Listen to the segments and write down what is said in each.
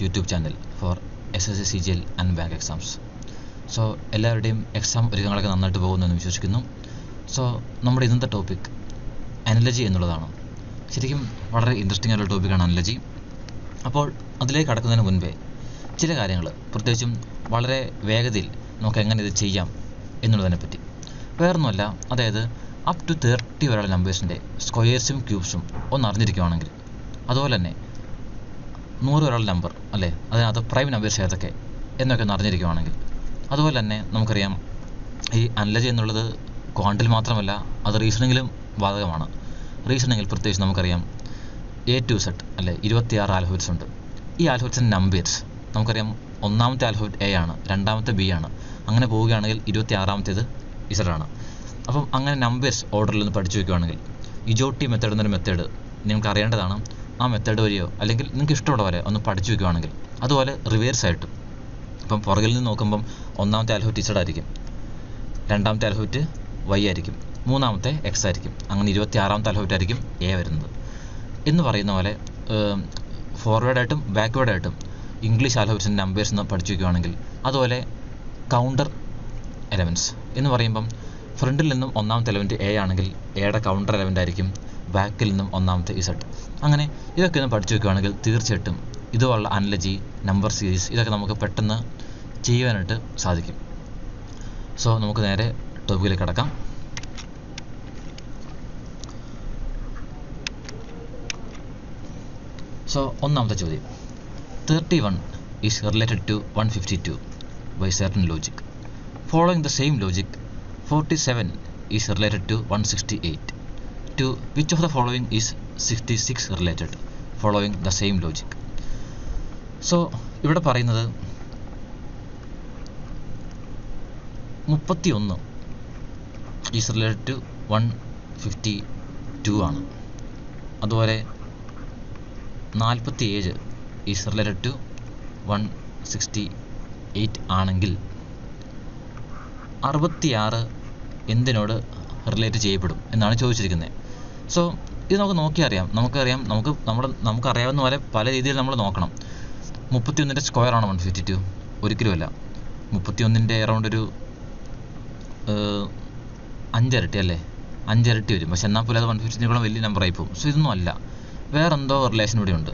YouTube channel for SSC CGL and bank exams. So എല്ലാവരുടെയും exam ഒരുക്കങ്ങളൊക്കെ നന്നായിട്ട് പോകുമെന്ന് വിശ്വസിക്കുന്നു. സോ നമ്മുടെ ഇന്നത്തെ ടോപ്പിക് അനലജി എന്നുള്ളതാണ്. ശരിക്കും വളരെ ഇൻട്രസ്റ്റിംഗ് ആയിട്ടുള്ള ടോപ്പിക്കാണ് അനലജി. അപ്പോൾ അതിലേക്ക് കടക്കുന്നതിന് മുൻപേ ചില കാര്യങ്ങൾ, പ്രത്യേകിച്ചും വളരെ വേഗതയിൽ നമുക്ക് എങ്ങനെ ഇത് ചെയ്യാം എന്നുള്ളതിനെപ്പറ്റി. വേറൊന്നുമല്ല, അതായത് അപ് ടു 30 വരെയുള്ള നമ്പേഴ്സിൻ്റെ സ്ക്വയേഴ്സും ക്യൂബ്സും ഒന്ന് അറിഞ്ഞിരിക്കുകയാണെങ്കിൽ, അതുപോലെ തന്നെ 100 വരെയുള്ള നമ്പർ അല്ലേ, അതിനകത്ത് പ്രൈം നമ്പേഴ്സ് ഏതൊക്കെ എന്നൊക്കെ ഒന്ന് അറിഞ്ഞിരിക്കുകയാണെങ്കിൽ, അതുപോലെ തന്നെ നമുക്കറിയാം ഈ അനലജി എന്നുള്ളത് ക്വാണ്ടിൽ മാത്രമല്ല, അത് റീസണിങ്ങിലും ബാധകമാണ്. റീസണിങ്ങിൽ പ്രത്യേകിച്ച് നമുക്കറിയാം A to Z അല്ലേ, 26 ആൽഫബറ്റ്സ് ഉണ്ട്. ഈ ആൽഫബറ്റ്സിൻ്റെ നമ്പേഴ്സ് നമുക്കറിയാം, ഒന്നാമത്തെ ആൽഫബറ്റ് A ആണ്, രണ്ടാമത്തെ B ആണ്, അങ്ങനെ പോവുകയാണെങ്കിൽ 26ാമത്തേത് Z ആണ്. അപ്പം അങ്ങനെ നമ്പേഴ്സ് ഓർഡറിൽ നിന്ന് പഠിച്ചു വയ്ക്കുകയാണെങ്കിൽ ഇജോട്ടി മെത്തേഡ് എന്നൊരു മെത്തേഡ് നിങ്ങൾക്ക് അറിയേണ്ടതാണ്. ആ മെത്തേഡ് വഴിയോ അല്ലെങ്കിൽ നിങ്ങൾക്ക് ഇഷ്ടമുള്ള പോലെ ഒന്ന് പഠിച്ചു വയ്ക്കുകയാണെങ്കിൽ, അതുപോലെ റിവേഴ്സ് ആയിട്ടും, ഇപ്പം പുറകിൽ നിന്ന് നോക്കുമ്പം ഒന്നാമത്തെ ആൽഫബറ്റ് Z ആയിരിക്കും, രണ്ടാമത്തെ ആൽഫബറ്റ് Y ആയിരിക്കും, മൂന്നാമത്തെ X ആയിരിക്കും, അങ്ങനെ 26ാമത്തെ ആൽഫബറ്റ് ആയിരിക്കും A വരുന്നത് എന്ന് പറയുന്ന പോലെ ഫോർവേഡായിട്ടും ബാക്ക്വേഡായിട്ടും ഇംഗ്ലീഷ് ആൽഫബറ്റ്സിൻ്റെ നമ്പേഴ്സ് എന്ന് പഠിച്ചു വയ്ക്കുകയാണെങ്കിൽ, അതുപോലെ കൗണ്ടർ എലമെൻറ്റ്സ് എന്ന് പറയുമ്പം ഫ്രണ്ടിൽ നിന്നും ഒന്നാമത്തെ എലമെൻറ്റ് A ആണെങ്കിൽ എയുടെ കൗണ്ടർ എലമെൻ്റ് ആയിരിക്കും ബാക്കിൽ നിന്നും ഒന്നാമത്തെ Z. അങ്ങനെ ഇതൊക്കെ ഒന്ന് പഠിച്ചു വയ്ക്കുകയാണെങ്കിൽ തീർച്ചയായിട്ടും ഇതുപോലുള്ള അനലജി, നമ്പർ സീരീസ് ഇതൊക്കെ നമുക്ക് പെട്ടെന്ന് ചെയ്യുവാനായിട്ട് സാധിക്കും. സോ നമുക്ക് നേരെ ടോപ്പിക്കിലേക്ക് കടക്കാം. സോ ഒന്നാമത്തെ ചോദ്യം, 31 is related to 152 by certain logic. Following the same logic, 47 is related to 168. To which of the following is 66 related following the same logic? So ഇവിടെ പറയുന്നത് 31 is related to 152 ആണ്. അതുപോലെ 47 is related to 168 ആണെങ്കിൽ 66 എന്തിനോട് relate ചെയ്യപ്പെടും എന്നാണ് ചോദിച്ചിരിക്കുന്നത്. So ഇത് നമുക്ക് നോക്കിയറിയാം, നമുക്കറിയാവുന്ന പോലെ പല രീതിയിൽ നമ്മൾ നോക്കണം. 31ൻ്റെ സ്ക്വയർ ആണോ 152? ഒരിക്കലുമല്ല. 31ൻ്റെ അറൗണ്ട് ഒരു 5 ഇരട്ടി അല്ലേ, 5 ഇരട്ടി വരും. പക്ഷെ എന്നാൽ പോലും അത് 152 വലിയ നമ്പറായി പോകും. സോ ഇതൊന്നും അല്ല, വേറെന്തോ റിലേഷൻ ഇവിടെ ഉണ്ട്.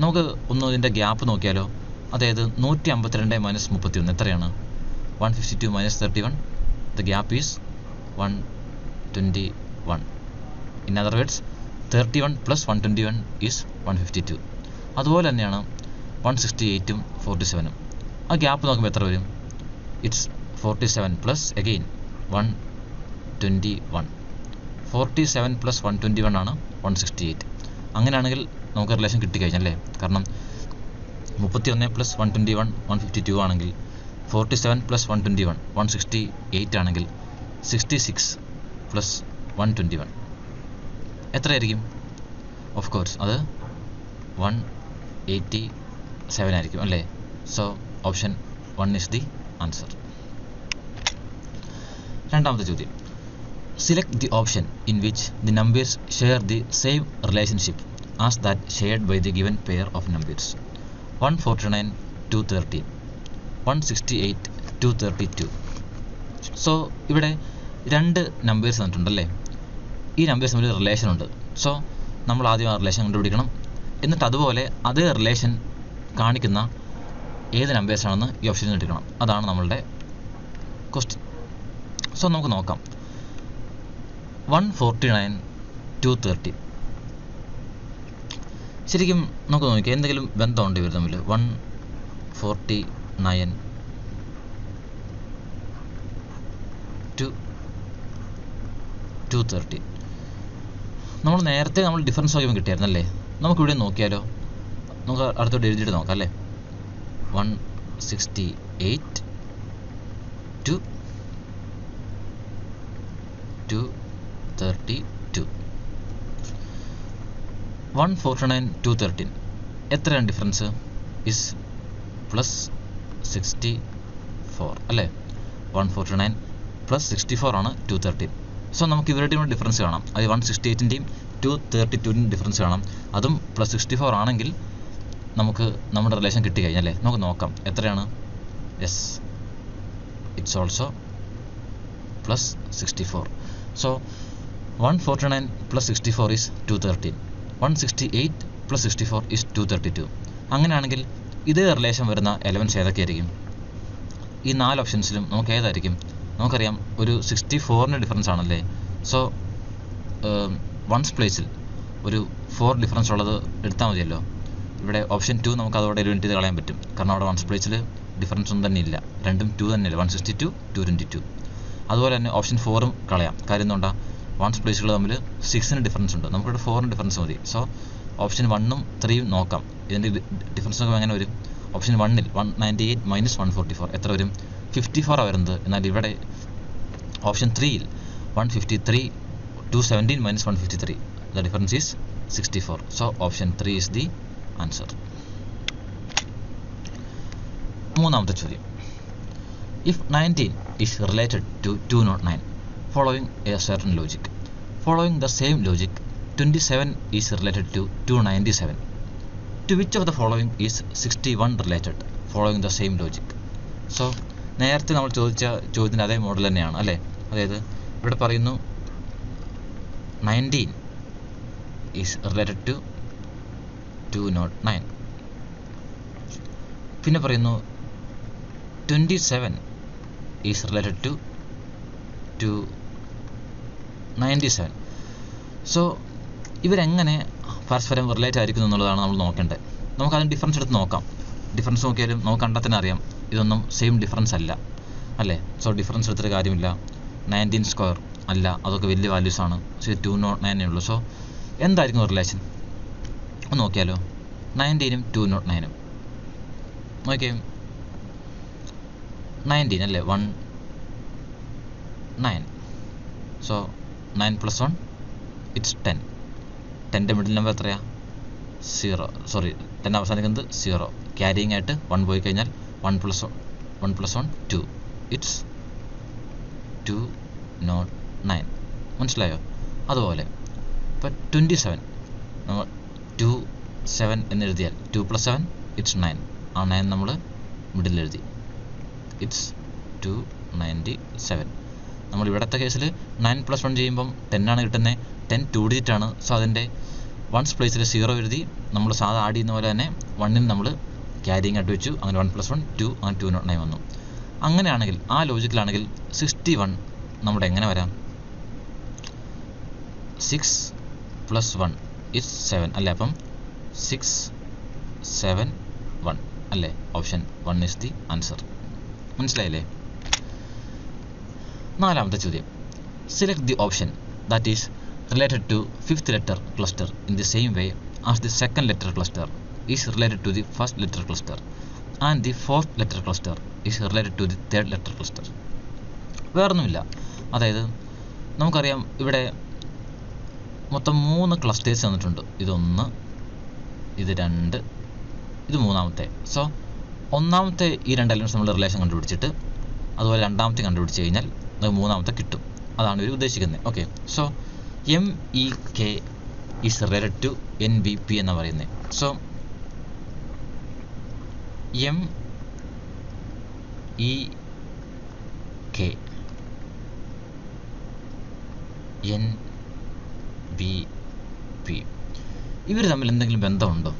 നമുക്ക് ഒന്ന് ഇതിൻ്റെ ഗ്യാപ്പ് നോക്കിയാലോ. അതായത് 152 മൈനസ് 31 എത്രയാണ്? 152 minus 31. The gap is 121. In other words 31 plus 121 is 152. അതുപോലെ തന്നെയാണ് 168ഉം 47ഉം. ആ ഗ്യാപ്പ് നോക്കുമ്പോൾ എത്ര വരും? It's 47 plus again 121. 47 പ്ലസ് 121 ആണ് 168. അങ്ങനെയാണെങ്കിൽ നമുക്ക് റിലേഷൻ കിട്ടിക്കഴിഞ്ഞല്ലേ. കാരണം 31 പ്ലസ് 121 152 ആണെങ്കിൽ 47 പ്ലസ് 121 168 ആണെങ്കിൽ 66 പ്ലസ് 121 എത്രയായിരിക്കും? ഓഫ് കോഴ്സ് അത് 187 ആയിരിക്കും അല്ലേ. So option 1 is the answer. രണ്ടാമത്തെ ചോദ്യം, select the option in which the numbers share the same relationship as that shared by the given pair of numbers. 149 213, 168 232. So ഇവിടെ രണ്ട് നമ്പേഴ്സ് തന്നിട്ടുണ്ടല്ലേ. ഈ നമ്പേഴ്സ് തമ്മിൽ റിലേഷൻ ഉണ്ട്. സോ നമ്മൾ ആദ്യം ആ റിലേഷൻ കണ്ടുപിടിക്കണം. എന്നിട്ട് അതുപോലെ അതേ റിലേഷൻ കാണിക്കുന്ന ഏത് നമ്പേഴ്സാണെന്ന് ഈ ഓപ്ഷനിൽ നിന്ന് എടുക്കണം. അതാണ് നമ്മളുടെ ക്വസ്റ്റ്യൻ. സോ നമുക്ക് നോക്കാം. 149 213 ശരിക്കും നമുക്ക് നോക്കിയാൽ എന്തെങ്കിലും ബന്ധമുണ്ട് ഇവർ തമ്മിൽ? 149 213 നമ്മൾ നേരത്തെ ഡിഫറൻസ് നോക്കിയപ്പോൾ കിട്ടിയായിരുന്നല്ലേ. നമുക്കിവിടെ നോക്കിയാലോ. നമുക്ക് അടുത്തോട്ട് എഴുതിയിട്ട് നോക്കാം അല്ലേ. 168 232. 149 213 എത്രയാണ് ഡിഫറൻസ്? ഇസ് പ്ലസ് 64 അല്ലേ. 149 പ്ലസ് 64 ആണ് 213. സോ നമുക്ക് ഇവരുടെയും ഡിഫറൻസ് കാണാം. അത് 168ൻ്റെയും 232ൻ്റെയും ഡിഫറൻസ് കാണാം. അതും പ്ലസ് 64 ആണെങ്കിൽ നമുക്ക് നമ്മുടെ റിലേഷൻ കിട്ടിക്കഴിഞ്ഞല്ലേ, നമുക്ക് നോക്കാം എത്രയാണ്. Yes, it's also plus 64. So 149 plus 64 is 213. 168 plus 64 is 232. അങ്ങനെയാണെങ്കിൽ ഇതേ റിലേഷൻ വരുന്ന എലമെൻറ്റ്സ് ഏതൊക്കെയായിരിക്കും? ഈ 4 ഓപ്ഷൻസിലും നമുക്ക് ഏതായിരിക്കും? നമുക്കറിയാം ഒരു 64ൻ്റെ ഡിഫറൻസ് ആണല്ലേ. സോ വൺസ് പ്ലേസിൽ ഒരു 4 ഡിഫറൻസ് ഉള്ളത് എടുത്താൽ മതിയല്ലോ. ഇവിടെ ഓപ്ഷൻ 2 നമുക്ക് അതോടെ എലിമിനേറ്റ് ചെയ്ത് കളയാൻ പറ്റും. കാരണം അവിടെ വൺസ് പ്ലേസിൽ ഡിഫറൻസ് ഒന്നും തന്നെ ഇല്ല. രണ്ടും 2 തന്നെയല്ല, 162 222. അതുപോലെ തന്നെ ഓപ്ഷൻ 4ഉം കളയാം. കാര്യം എന്തുകൊണ്ടാണ്? വൺസ് പ്ലേസുകൾ തമ്മിൽ 6ന് ഡിഫറൻസ് ഉണ്ട്, നമുക്കിവിടെ 4ന് ഡിഫറൻസ് മതി. സോ ഓപ്ഷൻ 1ഉം 3ഉം നോക്കാം. ഇതിൻ്റെ ഡിഫറൻസ് നോക്കുമ്പോൾ എങ്ങനെ വരും? ഓപ്ഷൻ 1ൽ 198 മൈനസ് 144 എത്ര വരും? 54 വരുന്നത്. എന്നാൽ ഇവിടെ ഓപ്ഷൻ 3ൽ 153 217 minus 153, the difference is 64. So option 3 is the answer. മൂന്നാമത്തെ ചോദ്യം. If 19 is related to 209 following a certain logic, following the same logic 27 is related to 297, to which of the following is 61 related following the same logic? So നേരത്തെ നമ്മൾ ചോദിച്ച ചോദ്യത്തിൻ്റെ അതേ model തന്നെയാണ് അല്ലേ. അതായത് ഇവിടെ പറയുന്നു 19 is related to 209, പിന്നെ പറയുന്നു 27 is related to 297. സോ ഇവരെങ്ങനെ പരസ്പരം റിലേറ്റ് ആയിരിക്കുന്നു എന്നുള്ളതാണ് നമ്മൾ നോക്കേണ്ടത്. നമുക്കതിന് ഡിഫറൻസ് എടുത്ത് നോക്കാം. ഡിഫറൻസ് നോക്കിയാലും നമുക്ക് കണ്ടാൽ തന്നെ അറിയാം ഇതൊന്നും സെയിം ഡിഫറൻസ് അല്ല അല്ലേ. സോ ഡിഫറൻസ് എടുത്തിട്ട് കാര്യമില്ല. 19 സ്ക്വയർ അല്ല, അതൊക്കെ വലിയ വാല്യൂസാണ്. സോ 209 ഉള്ളൂ. സോ എന്തായിരിക്കും റിലേഷൻ ഒന്ന് നോക്കിയാലോ. 19ഉം 209ഉം നോക്കിയേ. 19 അല്ലേ, 1 9. So 9 + 1 it's 10. 10ൻ്റെ മിഡിൽ നമ്പർ എത്രയാണ്? 0. സോറി, 10 അവസാനിക്കുന്നത് 0. ക്യാരിയിങ് ആയിട്ട് 1 പോയി കഴിഞ്ഞാൽ 1 + 1 2. ഇറ്റ്സ് 209. മനസ്സിലായോ? അതുപോലെ ഇപ്പോൾ 27 നമ്മൾ 27 എന്നെഴുതിയാൽ 2 + 7 ഇറ്റ്സ് 9. ആ 9 നമ്മൾ മിഡിൽ എഴുതി. ഇറ്റ്സ് 297. നമ്മൾ ഇവിടുത്തെ കേസിൽ 9 + 1 ചെയ്യുമ്പം 10 ആണ് കിട്ടുന്നത്. 10 2 ഡിജിറ്റാണ്. സോ അതിൻ്റെ വൺസ് പ്ലേസിൽ 0 എഴുതി. നമ്മൾ സാധാ ആഡ് ചെയ്യുന്ന പോലെ തന്നെ 1ന് നമ്മൾ ക്യാരിയിങ് ആയിട്ട് വെച്ചു. അങ്ങനെ 1 + 1 2, അങ്ങനെ 209 വന്നു. അങ്ങനെയാണെങ്കിൽ ആ ലോജിക്കിലാണെങ്കിൽ 61 നമ്മുടെ എങ്ങനെ വരാം? 6 + 1 ഇറ്റ്സ് 7 അല്ലേ. അപ്പം 6 7 1 അല്ലേ. Option 1 is the answer. മനസ്സിലായില്ലേ? നാലാമത്തെ ചോദ്യം. Select the option that is related to 5th letter cluster in the same way as the 2nd letter cluster is related to the 1st letter cluster and the 4th letter cluster is related to the 3rd letter cluster. വേറൊന്നുമില്ല. അതായത് നമുക്കറിയാം ഇവിടെ മൊത്തം 3 clusters തന്നിട്ടുണ്ട്. ഇതൊന്ന്, ഇത് 2, ഇത് മൂന്നാമത്തെ. സോ ഒന്നാമത്തെ ഈ 2 എലമെൻറ്റ്സ് നമ്മൾ റിലേഷൻ കണ്ടുപിടിച്ചിട്ട് അതുപോലെ രണ്ടാമത്തെ കണ്ടുപിടിച്ച് കഴിഞ്ഞാൽ നമുക്ക് മൂന്നാമത്തെ കിട്ടും. അതാണ് ഇവർ ഉദ്ദേശിക്കുന്നത്. Okay. So MEK is related to NVP എന്ന് പറയുന്നത്. സോ MEK NVP ഇവർ തമ്മിൽ എന്തെങ്കിലും ബന്ധമുണ്ടോ?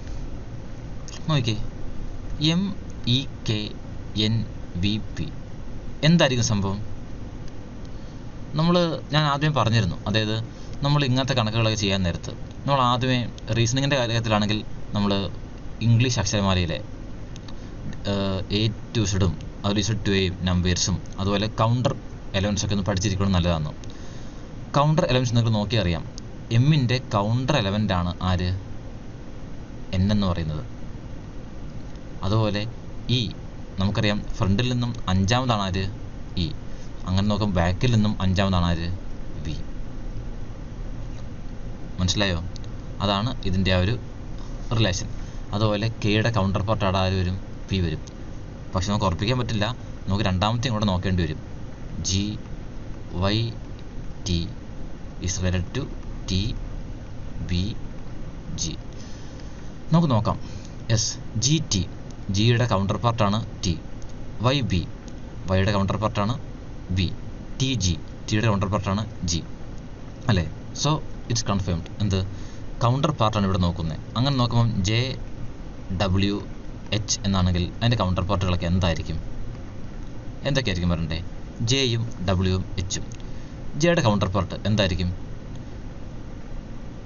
നോക്കിക്കേ. MEK NVP എന്തായിരിക്കും സംഭവം? ഞാൻ ആദ്യമേ പറഞ്ഞിരുന്നു. അതായത് നമ്മൾ ഇങ്ങനത്തെ കണക്കുകളൊക്കെ ചെയ്യാൻ നേരത്ത് നമ്മൾ ആദ്യമേ റീസണിങ്ങിൻ്റെ കാര്യത്തിലാണെങ്കിൽ നമ്മൾ ഇംഗ്ലീഷ് അക്ഷരമാലയിലെ A to Z അതുപോലെ Z to A നമ്പേഴ്സും അതുപോലെ കൗണ്ടർ എലമെൻറ്റ്സൊക്കെ ഒന്ന് പഠിച്ചിരിക്കണം നല്ലതാണ്. കൗണ്ടർ എലമെൻറ്റ്സ് നിങ്ങൾക്ക് നോക്കി അറിയാം. എമ്മിൻ്റെ കൗണ്ടർ എലമെൻ്റാണ് ആര്? N എന്ന് പറയുന്നത്. അതുപോലെ E നമുക്കറിയാം ഫ്രണ്ടിൽ നിന്നും 5ാമതാണ് ആര്? E. അങ്ങനെ നോക്കുമ്പോൾ ബാക്കിൽ നിന്നും 5ാമതാണ് ആര്? V. മനസ്സിലായോ? അതാണ് ഇതിൻ്റെ ആ ഒരു റിലേഷൻ. അതുപോലെ കെയുടെ കൗണ്ടർ പാർട്ട് അവിടെ ആര് വരും? P വരും. പക്ഷെ നമുക്ക് ഉറപ്പിക്കാൻ പറ്റില്ല. നമുക്ക് രണ്ടാമത്തെയും കൂടെ നോക്കേണ്ടി വരും. GYT is related to TBG. നമുക്ക് നോക്കാം എസ് ജി ടി, ജിയുടെ കൗണ്ടർ പാർട്ടാണ് ടി. വൈ ബി, വൈയുടെ കൗണ്ടർ പാർട്ടാണ് ബി. ടി ജി, ടിയുടെ കൗണ്ടർ പാർട്ടാണ് ജി അല്ലേ. So it's confirmed. എന്ത് കൗണ്ടർ പാർട്ടാണ് ഇവിടെ നോക്കുന്നത്. അങ്ങനെ നോക്കുമ്പം ജെ ഡബ്ല്യു എച്ച് എന്നാണെങ്കിൽ അതിൻ്റെ കൗണ്ടർ പാർട്ടുകളൊക്കെ എന്തായിരിക്കും, എന്തൊക്കെയായിരിക്കും വരണ്ടേ? ജെയും ഡബ്ല്യുവും എച്ചും. ജെയുടെ കൗണ്ടർ പാർട്ട് എന്തായിരിക്കും?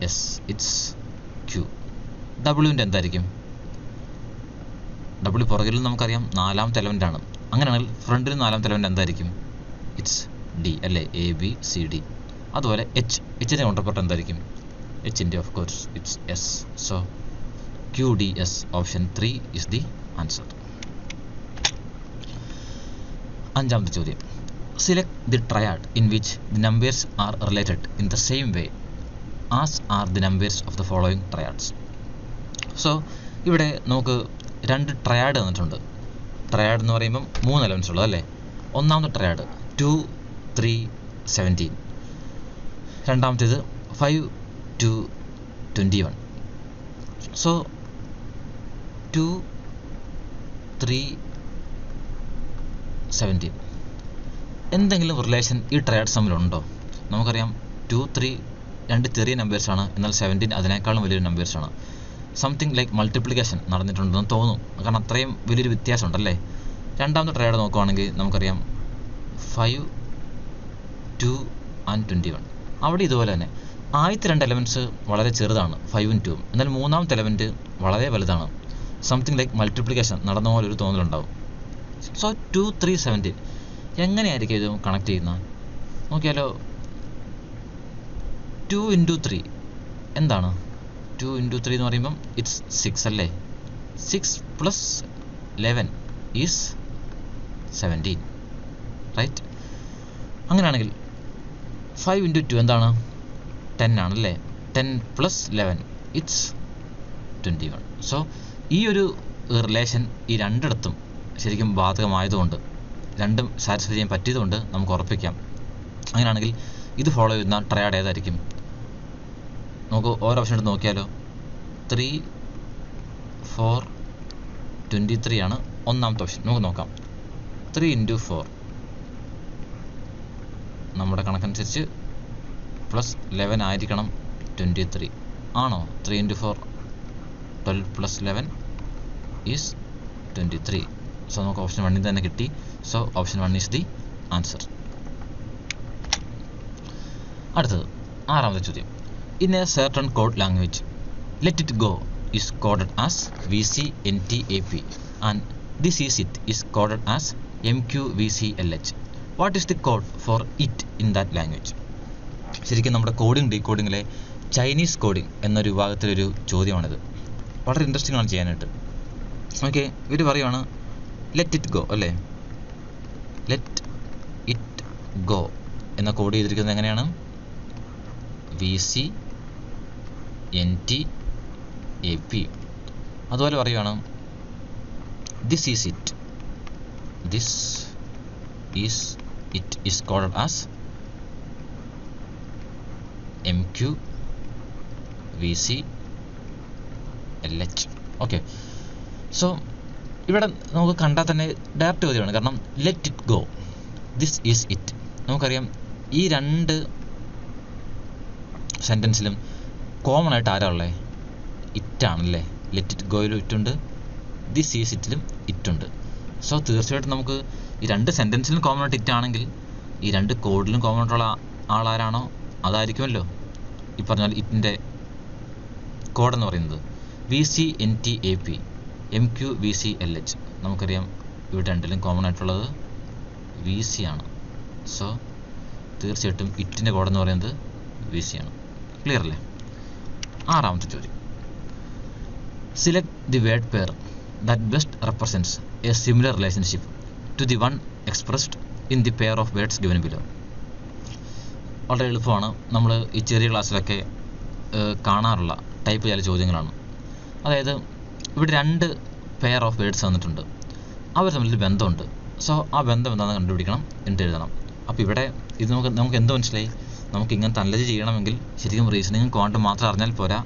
Yes it's Q. ഡബ്ല്യുവിൻ്റെ എന്തായിരിക്കും? ഡബ്ല്യു പുറകിലും നമുക്കറിയാം നാലാമത്തെ എലമെൻ്റാണ്. അങ്ങനെയാണെങ്കിൽ ഫ്രണ്ടിലും നാലാമത്തെ എലമെൻ്റ് എന്തായിരിക്കും? ഇറ്റ്സ് ഡി അല്ലേ, എ ബി സി ഡി. അതുപോലെ എച്ചിൻ്റെ കൗണ്ടർ പാർട്ട് എന്തായിരിക്കും? എച്ചിൻ്റെ of course it's S. So Q D S, option 3 is the answer. അഞ്ചാമത്തെ ചോദ്യം, select the triad in which the numbers are related in the same way as are the numbers of the following triads. So ഇവിടെ നമുക്ക് 2 triad തന്നിട്ടുണ്ട്. Triad എന്ന് പറയുമ്പം 3 elements ഉള്ളത് അല്ലേ. ഒന്നാമത്തെ ട്രയാഡ് 2 3 17. രണ്ടാമത്തേത് 5 2 21. സോ 2 3 17 എന്തെങ്കിലും റിലേഷൻ ഈ ട്രയാഡ്സ് തമ്മിലുണ്ടോ? നമുക്കറിയാം 2 3 2 ചെറിയ നമ്പേഴ്സാണ്, എന്നാൽ 17 അതിനേക്കാളും വലിയൊരു നമ്പേഴ്സാണ്. സംതിങ് ലൈക്ക് മൾട്ടിപ്ലിക്കേഷൻ നടന്നിട്ടുണ്ടെന്ന് തോന്നും, കാരണം അത്രയും വലിയൊരു വ്യത്യാസമുണ്ടല്ലേ. രണ്ടാമത്തെ ട്രയാഡ് നോക്കുവാണെങ്കിൽ നമുക്കറിയാം 5 2 and 21. അവിടെ ഇതുപോലെ തന്നെ ആദ്യത്തെ 2 എലമെൻറ്റ്സ് വളരെ ചെറുതാണ്, 5ഉം 2ഉം. എന്നാൽ മൂന്നാമത്തെ എലമെൻറ്റ് വളരെ വലുതാണ്. സംതിങ് ലൈക്ക് മൾട്ടിപ്ലിക്കേഷൻ നടന്ന പോലെ ഒരു തോന്നലുണ്ടാവും. സോ 2 3 17 എങ്ങനെയായിരിക്കും ഇത് കണക്ട് ചെയ്യുന്നത്? നോക്കിയാലോ. 2 into 3 എന്താണ്? 2 into 3 എന്ന് പറയുമ്പം ഇറ്റ്സ് 6 അല്ലേ. 6 plus 11 ഈസ് 17, റൈറ്റ്? അങ്ങനെയാണെങ്കിൽ 5 into 2 എന്താണ്? 10 ആണല്ലേ. 10 plus 11 ഇറ്റ്സ് 21. സോ ഈ ഒരു റിലേഷൻ ഈ രണ്ടിടത്തും ശരിക്കും ബാധകമായതുകൊണ്ട്, രണ്ടും സാറ്റിസ്ഫൈ ചെയ്യാൻ പറ്റിയതുകൊണ്ട് നമുക്ക് ഉറപ്പിക്കാം. അങ്ങനെയാണെങ്കിൽ ഇത് ഫോളോ ചെയ്യുന്ന ട്രയാഡ് ഏതായിരിക്കും? നമുക്ക് ഓരോ ഓപ്ഷൻ എടുത്ത് നോക്കിയാലോ. 3 4 23 ആണ് ഒന്നാമത്തെ ഓപ്ഷൻ. നമുക്ക് നോക്കാം. 3 into 4 നമ്മുടെ കണക്കനുസരിച്ച് പ്ലസ് 11 ആയിരിക്കണം 23 ആണോ? 3 into 4 12 plus 11 ഈസ് 23. സോ നമുക്ക് ഓപ്ഷൻ 1 തന്നെ കിട്ടി. So option 1 is the answer. അടുത്തത് ആറാമത്തെ ചോദ്യം. In A certain code language let it go is coded as VCNTAP and this is it is coded as MQVCLH. What is the code for it in that language? ശരിക്കും നമ്മുടെ coding ഡീകോഡിങ്ങിലെ Chinese coding എന്നൊരു വിഭാഗത്തിലൊരു ചോദ്യമാണിത്. വളരെ interesting ആണ് ചെയ്യാനായിട്ട്. Okay, ഇവർ പറയുവാണ് let it go അല്ലേ. Let it go എന്ന കോഡ് ചെയ്തിരിക്കുന്നത് എങ്ങനെയാണ്? VCNTAP. അതുപോലെ പറയുവാണ് this is it, this is it is coded as MQVCLH. Okay, so ഇവിടെ നമുക്ക് കണ്ടാൽ തന്നെ ഡയറക്റ്റ് ചോദ്യമാണ്. കാരണം let it go, this is it. നമുക്കറിയാം ഈ 2 സെൻറ്റൻസിലും കോമൺ ആയിട്ട് ആരാ ഉള്ളത്? ഇറ്റാണല്ലേ. ലെറ്റ് ഇറ്റ് ഗോയിലും ഇറ്റുണ്ട്, ദിസ് ഈസ് ഇറ്റിലും ഇറ്റുണ്ട്. സോ തീർച്ചയായിട്ടും നമുക്ക് ഈ 2 സെൻറ്റൻസിലും കോമൺ ആയിട്ട് ഇറ്റാണെങ്കിൽ ഈ 2 കോഡിലും കോമൺ ആയിട്ടുള്ള ആളാരാണോ അതായിരിക്കുമല്ലോ ഈ പറഞ്ഞാൽ ഇറ്റിൻ്റെ കോഡെന്ന് പറയുന്നത്. VCNTAP MQVCLH. നമുക്കറിയാം ഇവിടെ 2ലും കോമൺ ആയിട്ടുള്ളത് VC ആണ്. സോ തീർച്ചയായിട്ടും ഇറ്റിൻ്റെ കോഡെന്ന് പറയുന്നത് VC ആണ്. ക്ലിയർ അല്ലേ? ആറാമത്തെ ചോദ്യം. Select the word pair that best represents a similar relationship to the one expressed in the pair of words given below. വളരെ എളുപ്പമാണ്. നമ്മൾ ഈ ചെറിയ ക്ലാസ്സിലൊക്കെ കാണാറുള്ള ടൈപ്പ് ചില ചോദ്യങ്ങളാണ്. അതായത് ഇവിടെ 2 പെയർ ഓഫ് വേർഡ്സ് തന്നിട്ടുണ്ട്, അവർ തമ്മിലൊരു ബന്ധമുണ്ട്. സോ ആ ബന്ധം എന്താണെന്ന് കണ്ടുപിടിക്കണം, എന്നിട്ട് എഴുതണം. അപ്പോൾ ഇവിടെ ഇത് നമുക്ക് എന്ത് മനസ്സിലായി? നമുക്ക് ഇങ്ങനത്തെ അനലൈസ് ചെയ്യണമെങ്കിൽ ശരിക്കും റീസണിങ്ങും ക്വാണ്ടും മാത്രം അറിഞ്ഞാൽ പോരാ,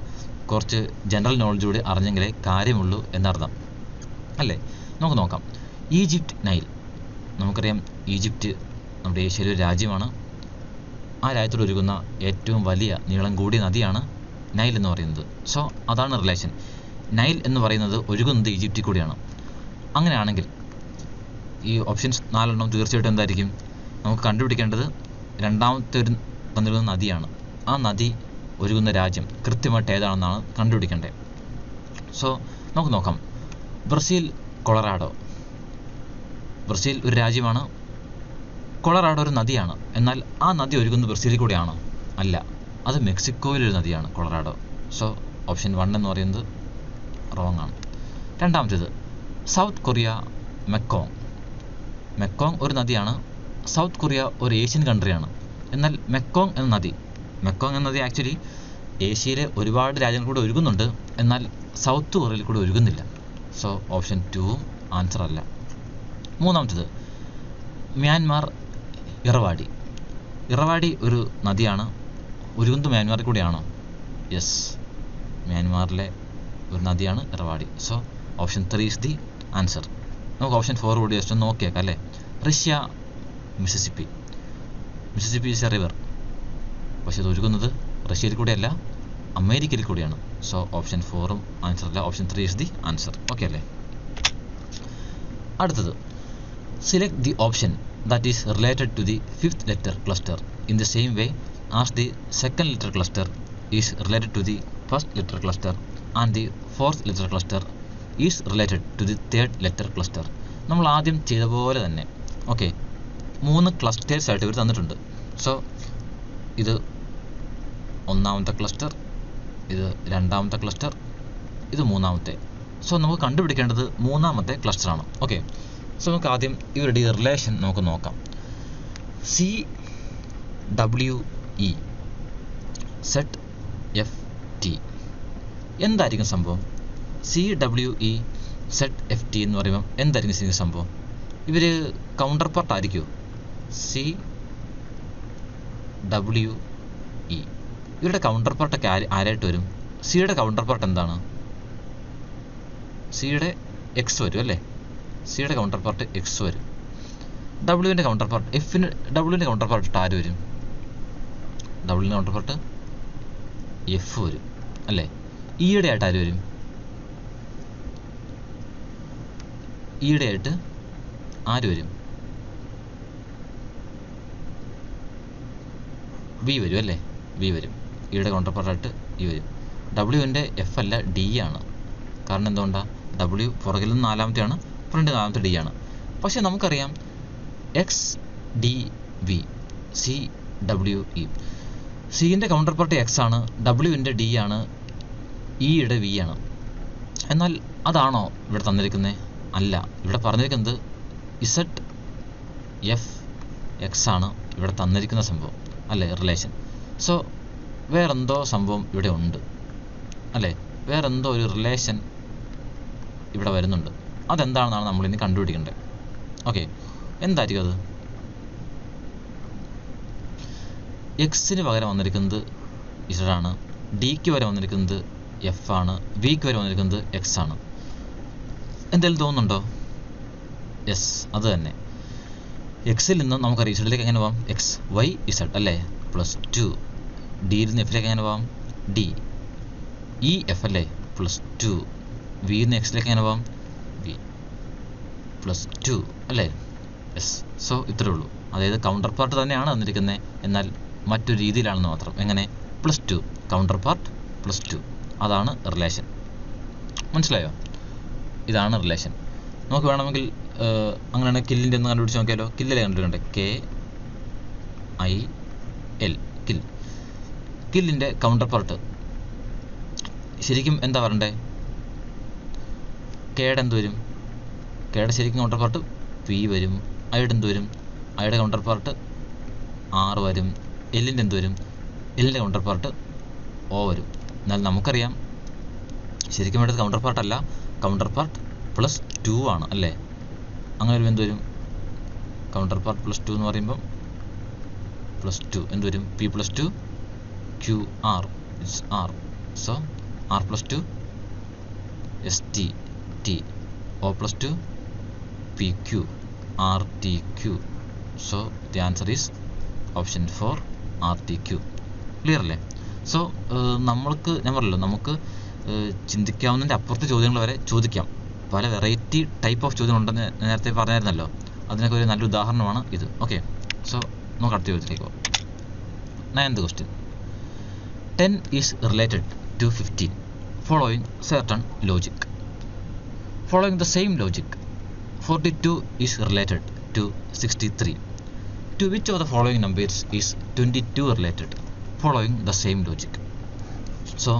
കുറച്ച് ജനറൽ നോളജ് കൂടി അറിഞ്ഞെങ്കിലേ കാര്യമുള്ളൂ എന്നർത്ഥം അല്ലേ. നമുക്ക് നോക്കാം. Egypt Nile. നമുക്കറിയാം ഈജിപ്റ്റ് നമ്മുടെ ഏഷ്യയിലെ ഒരു രാജ്യമാണ്. ആ രാജ്യത്തോട് ഒഴുകുന്ന ഏറ്റവും വലിയ നീളം കൂടിയ നദിയാണ് നൈൽ എന്ന് പറയുന്നത്. സോ അതാണ് റിലേഷൻ. നൈൽ എന്ന് പറയുന്നത് ഒഴുകുന്നത് ഈജിപ്റ്റിൽ കൂടിയാണ്. അങ്ങനെയാണെങ്കിൽ ഈ ഓപ്ഷൻസ് 4 തീർച്ചയായിട്ടും എന്തായിരിക്കും? നമുക്ക് കണ്ടുപിടിക്കേണ്ടത് രണ്ടാമത്തെ ഒരു തന്നിരുന്ന നദിയാണ്. ആ നദി ഒഴുകുന്ന രാജ്യം കൃത്യമായിട്ട് ഏതാണെന്നാണ് കണ്ടുപിടിക്കേണ്ടത്. സോ നമുക്ക് നോക്കാം. Brazil, Colorado. ബ്രസീൽ ഒരു രാജ്യമാണ്, കൊളറാഡോ ഒരു നദിയാണ്. എന്നാൽ ആ നദി ഒഴുകുന്നത് ബ്രസീലിൽ കൂടെയാണോ? അല്ല, അത് മെക്സിക്കോയിലൊരു നദിയാണ് കൊളറാഡോ. സോ ഓപ്ഷൻ 1 എന്ന് പറയുന്നത് റോങ് ആണ്. രണ്ടാമത്തേത് സൗത്ത് കൊറിയ, മെക്കോങ്. മെക്കോങ് ഒരു നദിയാണ്. സൗത്ത് കൊറിയ ഒരു ഏഷ്യൻ കൺട്രിയാണ്. എന്നാൽ മെക്കോങ് എന്ന നദി ആക്ച്വലി ഏഷ്യയിലെ ഒരുപാട് രാജ്യങ്ങൾ കൂടെ ഒഴുകുന്നുണ്ട്, എന്നാൽ സൗത്ത് കൊറിയയിൽ കൂടെ ഒഴുകുന്നില്ല. സോ ഓപ്ഷൻ 2 ആൻസർ അല്ല. മൂന്നാമത്തേത് മ്യാൻമാർ, ഇറവാടി. ഇറവാടി ഒരു നദിയാണ്, ഒഴുകുന്നത് മ്യാൻമാറിൽ കൂടെയാണോ? യെസ്, മ്യാൻമാറിലെ ഒരു നദിയാണ് Irrawaddy. So option 3 is the answer. നമുക്ക് ഓപ്ഷൻ 4 കൂടി ജസ്റ്റ് ഒന്ന് നോക്കിയേക്കാം അല്ലേ. Russia, Mississippi. Mississippi is a river, പക്ഷെ അത് ഒഴുകുന്നത് റഷ്യയിൽ കൂടെയല്ല, അമേരിക്കയിൽ കൂടിയാണ്. സോ ഓപ്ഷൻ 4 ആൻസർ അല്ല. Option 3 is the answer. Okay അല്ലേ. അടുത്തത് select the option that is related to the 5th letter cluster in the same way as the 2nd letter cluster is related to the 1st letter cluster and the 4th letter cluster is related to the 3rd letter cluster. നമ്മൾ ആദ്യം ചെയ്ത പോലെ തന്നെ okay 3 clusters ആയിട്ട് ഇവർ തന്നിട്ടുണ്ട്. So ഇത് ഒന്നാമത്തെ ക്ലസ്റ്റർ, ഇത് രണ്ടാമത്തെ ക്ലസ്റ്റർ, ഇത് മൂന്നാമത്തെ. സോ നമുക്ക് കണ്ടുപിടിക്കേണ്ടത് മൂന്നാമത്തെ ക്ലസ്റ്ററാണ്. ഓക്കെ, സോ നമുക്ക് ആദ്യം ഇവരുടെ ഈ റിലേഷൻ നമുക്ക് നോക്കാം. CWE സെറ്റ് FT എന്തായിരിക്കും സംഭവം? CWE സെറ്റ് FT എന്ന് പറയുമ്പോൾ എന്തായിരിക്കും ശരിക്കും സംഭവം? ഇവർ കൗണ്ടർ പാർട്ട് ആയിരിക്കുമോ? CWE ഇവരുടെ കൗണ്ടർ പാർട്ടൊക്കെ ആരായിട്ട് വരും? സിയുടെ കൗണ്ടർ പാർട്ട് എന്താണ്? സിയുടെ എക്സ് വരും അല്ലേ. സിയുടെ കൗണ്ടർ പാർട്ട് എക്സ് വരും. ഡബ്ല്യുവിൻ്റെ കൗണ്ടർ പാർട്ട് ഡബ്ല്യുവിൻ്റെ കൗണ്ടർ പാർട്ട് ആര് വരും? ഡബ്ല്യുവിൻ്റെ കൗണ്ടർ പാർട്ട് എഫ് വരും അല്ലേ. ഇയുടെ ആയിട്ട് ആര് വരും? ഇയുടെ ആയിട്ട് ആര് വരും? വി വരും അല്ലേ. വി വരും. ഇയുടെ കൗണ്ടർ പാർട്ടായിട്ട് ഇ വരും. ഡബ്ല്യുവിൻ്റെ എഫ് അല്ല ഡി ആണ്. കാരണം എന്തുകൊണ്ടാണ്? ഡബ്ല്യു പുറകിൽ നിന്ന് നാലാമത്തെയാണ്, ഫ്രണ്ട് നാലാമത്തെ ഡി ആണ്. പക്ഷെ നമുക്കറിയാം XDV CWE സിൻ്റെ കൗണ്ടർ പാർട്ട് എക്സ് ആണ്, ഡബ്ല്യുവിൻ്റെ ഡി ആണ്, ഇയുടെ വി ആണ്. എന്നാൽ അതാണോ ഇവിടെ തന്നിരിക്കുന്നത്? അല്ല, ഇവിടെ പറഞ്ഞിരിക്കുന്നത് ZFX ആണ് ഇവിടെ തന്നിരിക്കുന്ന സംഭവം അല്ലേ, റിലേഷൻ. സോ വേറെന്തോ സംഭവം ഇവിടെ ഉണ്ട് അല്ലേ, വേറെന്തോ ഒരു റിലേഷൻ ഇവിടെ വരുന്നുണ്ട്. അതെന്താണെന്നാണ് നമ്മളിനി കണ്ടുപിടിക്കേണ്ടത്. ഓക്കെ, എന്തായിരിക്കും അത്? എക്സിന് പകരം വന്നിരിക്കുന്നത് ഇസഡാണ്, ഡിക്ക് വരെ വന്നിരിക്കുന്നത് എഫ് ആണ്, വിക്ക് വരെ വന്നിരിക്കുന്നത് എക്സ് ആണ്. എന്തെങ്കിലും തോന്നുന്നുണ്ടോ? യെസ്, അത് തന്നെ. എക്സിൽ നിന്ന് നമുക്കറിയാം ഇസഡിലേക്ക് എങ്ങനെ പോകാം? XYZ അല്ലേ, +2. ഡിയിൽ നിന്ന് എഫിലേക്ക് എങ്ങനെ പോകാം? DEF അല്ലേ, +2. വിയിൽ നിന്ന് എക്സിലേക്ക് എങ്ങനെ പോകാം? V +2 അല്ലേ. യെസ്, സോ ഇത്രയേ ഉള്ളൂ. അതായത് കൗണ്ടർ പാർട്ട് തന്നെയാണ് തന്നിരിക്കുന്നത്, എന്നാൽ മറ്റൊരു രീതിയിലാണെന്ന് മാത്രം. എങ്ങനെ? +2 കൗണ്ടർ പാർട്ട് +2, അതാണ് റിലേഷൻ. മനസ്സിലായോ? ഇതാണ് റിലേഷൻ. നമുക്ക് വേണമെങ്കിൽ അങ്ങനെയാണെങ്കിൽ കില്ലിൻ്റെ ഒന്ന് കണ്ടുപിടിച്ച് നോക്കിയാലോ. കില്ലിലെ കണ്ടുപിടിക്കണ്ടേ? KIL kill. കില്ലിൻ്റെ കൗണ്ടർ പാർട്ട് ശരിക്കും എന്താ പറയണ്ടേ? കെയുടെ എന്ത് വരും? കെയുടെ ശരിക്കും കൗണ്ടർ പാർട്ട് P വരും. ഐയുടെ എന്ത് വരും? ഐയുടെ കൗണ്ടർ പാർട്ട് R വരും. എല്ലിൻ്റെ എന്ത് വരും? എല്ലിൻ്റെ കൗണ്ടർ പാർട്ട് O വരും. എന്നാൽ നമുക്കറിയാം ശരിക്കും വേണ്ടത് കൗണ്ടർ പാർട്ടല്ല, കൗണ്ടർ പാർട്ട് +2 ആണ് അല്ലേ. അങ്ങനെ വരുമ്പോൾ എന്ത് വരും? കൗണ്ടർ പാർട്ട് +2 എന്ന് പറയുമ്പം +2 എന്ത് വരും? P +2 QR R. So R plus 2 ST T, O plus 2 PQ RTQ. So the answer is option 4 RTQ. Clear അല്ലേ? സോ നമ്മൾക്ക് ഞാൻ പറഞ്ഞല്ലോ, നമുക്ക് ചിന്തിക്കാവുന്നതിൻ്റെ അപ്പുറത്തെ ചോദ്യങ്ങൾ വരെ ചോദിക്കാം. പല വെറൈറ്റി ടൈപ്പ് ഓഫ് ചോദ്യം ഉണ്ടെന്ന് നേരത്തെ പറഞ്ഞായിരുന്നല്ലോ, അതിനൊക്കെ ഒരു നല്ല ഉദാഹരണമാണ് ഇത്. ഓക്കെ, സോ നമുക്ക് അടുത്ത ചോദ്യത്തിലേക്ക് പോകാം. 9th question. 10 is related to 15 following certain logic. Following the same logic, 42 is related to 63. To which of the following numbers is 22 related following the same logic? So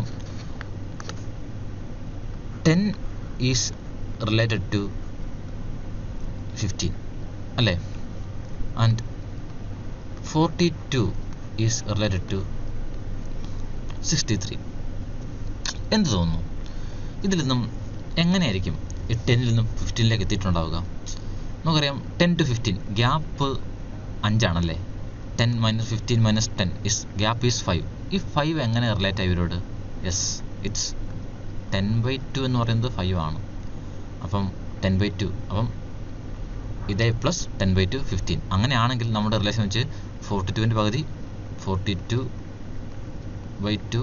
10 is related to 15 അല്ലേ, and 42 is related to 63. എന്ത് തോന്നുന്നു, ഇതിൽ നിന്നും എങ്ങനെയായിരിക്കും ഈ 10ൽ നിന്നും 15ലേക്ക് എത്തിയിട്ടുണ്ടാവുക? നമുക്കറിയാം 10 to 15 gap 5 ആണല്ലേ. 10 minus 15 minus 10 is gap is 5. ഈ 5 എങ്ങനെ റിലേറ്റ് ആയി ഇവരോട്? യെസ്, ഇറ്റ്സ് 10/2 എന്ന് പറയുന്നത് 5 ആണ്. അപ്പം 10/2, അപ്പം ഇതേ പ്ലസ് 10/2 15. അങ്ങനെയാണെങ്കിൽ നമ്മുടെ റിലേഷൻ വെച്ച് 42ൻ്റെ പകുതി 42/2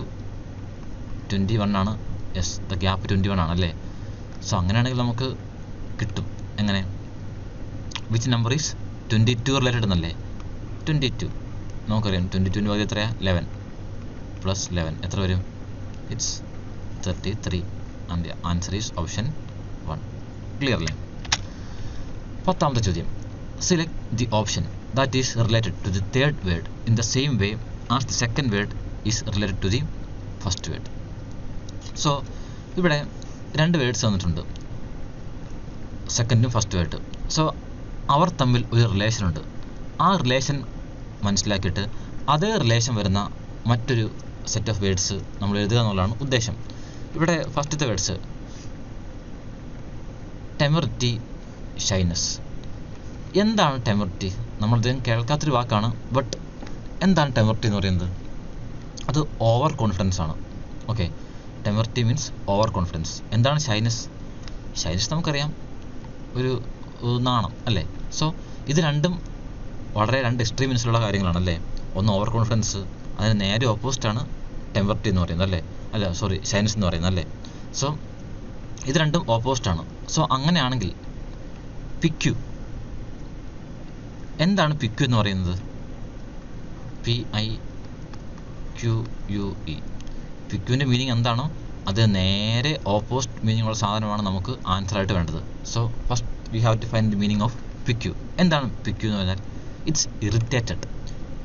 21 ആണ്. യെസ്, ദ ഗ്യാപ്പ് 21 ആണല്ലേ. സോ അങ്ങനെയാണെങ്കിൽ നമുക്ക് കിട്ടും എങ്ങനെ, വിച്ച് നമ്പർ ഈസ് 22 റിലേറ്റഡ് എന്നല്ലേ. 22 നമുക്കറിയാം, 22ൻ്റെ പകുതി എത്രയാണ്? 11 പ്ലസ് 11 എത്ര വരും? It's 33 and the answer is option 1. Clear അല്ലേ? 10th ചോദ്യം. Select the option that is related to the third word in the same way as the second word is related to the first word. So ഇവിടെ 2 words തന്നിട്ടുണ്ട്, സെക്കൻഡും first word. So അവർ തമ്മിൽ ഒരു relation ഉണ്ട്. ആ relation മനസ്സിലാക്കിയിട്ട് അതേ relation വരുന്ന മറ്റൊരു സെറ്റ് ഓഫ് വേർഡ്സ് നമ്മൾ എഴുതുക എന്നുള്ളതാണ് ഉദ്ദേശം. ഇവിടെ ഫസ്റ്റത്തെ വേർഡ്സ് ടെമറിറ്റി, ഷൈനസ്. എന്താണ് ടെമറിറ്റി? നമ്മളിദ്ദേഹം കേൾക്കാത്തൊരു വാക്കാണ്, ബട്ട് എന്താണ് ടെമറിറ്റി എന്ന് പറയുന്നത്? അത് ഓവർ കോൺഫിഡൻസ് ആണ്. Okay, temerity means overconfidence. എന്താണ് ഷൈനസ്? ഷൈനസ് നമുക്കറിയാം, ഒരു നാണം അല്ലേ. സോ ഇത് രണ്ടും വളരെ 2 എക്സ്ട്രീം മീൻസിലുള്ള കാര്യങ്ങളാണല്ലേ. ഒന്ന് ഓവർ കോൺഫിഡൻസ്, അതിന് നേരെ ഓപ്പോസിറ്റാണ് ടെമറിറ്റി എന്ന് പറയുന്നത് അല്ലേ, അല്ല സോറി ഷൈനസ് എന്ന് പറയുന്നത് അല്ലേ. സോ ഇത് രണ്ടും ഓപ്പോസിറ്റാണ്. സോ അങ്ങനെയാണെങ്കിൽ പിക്യു, എന്താണ് പിക്യു എന്ന് പറയുന്നത്? PIQUE. പിക്യുവിൻ്റെ മീനിങ് എന്താണോ അത് നേരെ ഓപ്പോസിറ്റ് മീനിങ് ഉള്ള സാധനമാണ് നമുക്ക് ആൻസറായിട്ട് വേണ്ടത്. So first we have to find the meaning of PQ. എന്താണ് പിക്യു എന്ന് പറഞ്ഞാൽ? It's irritated.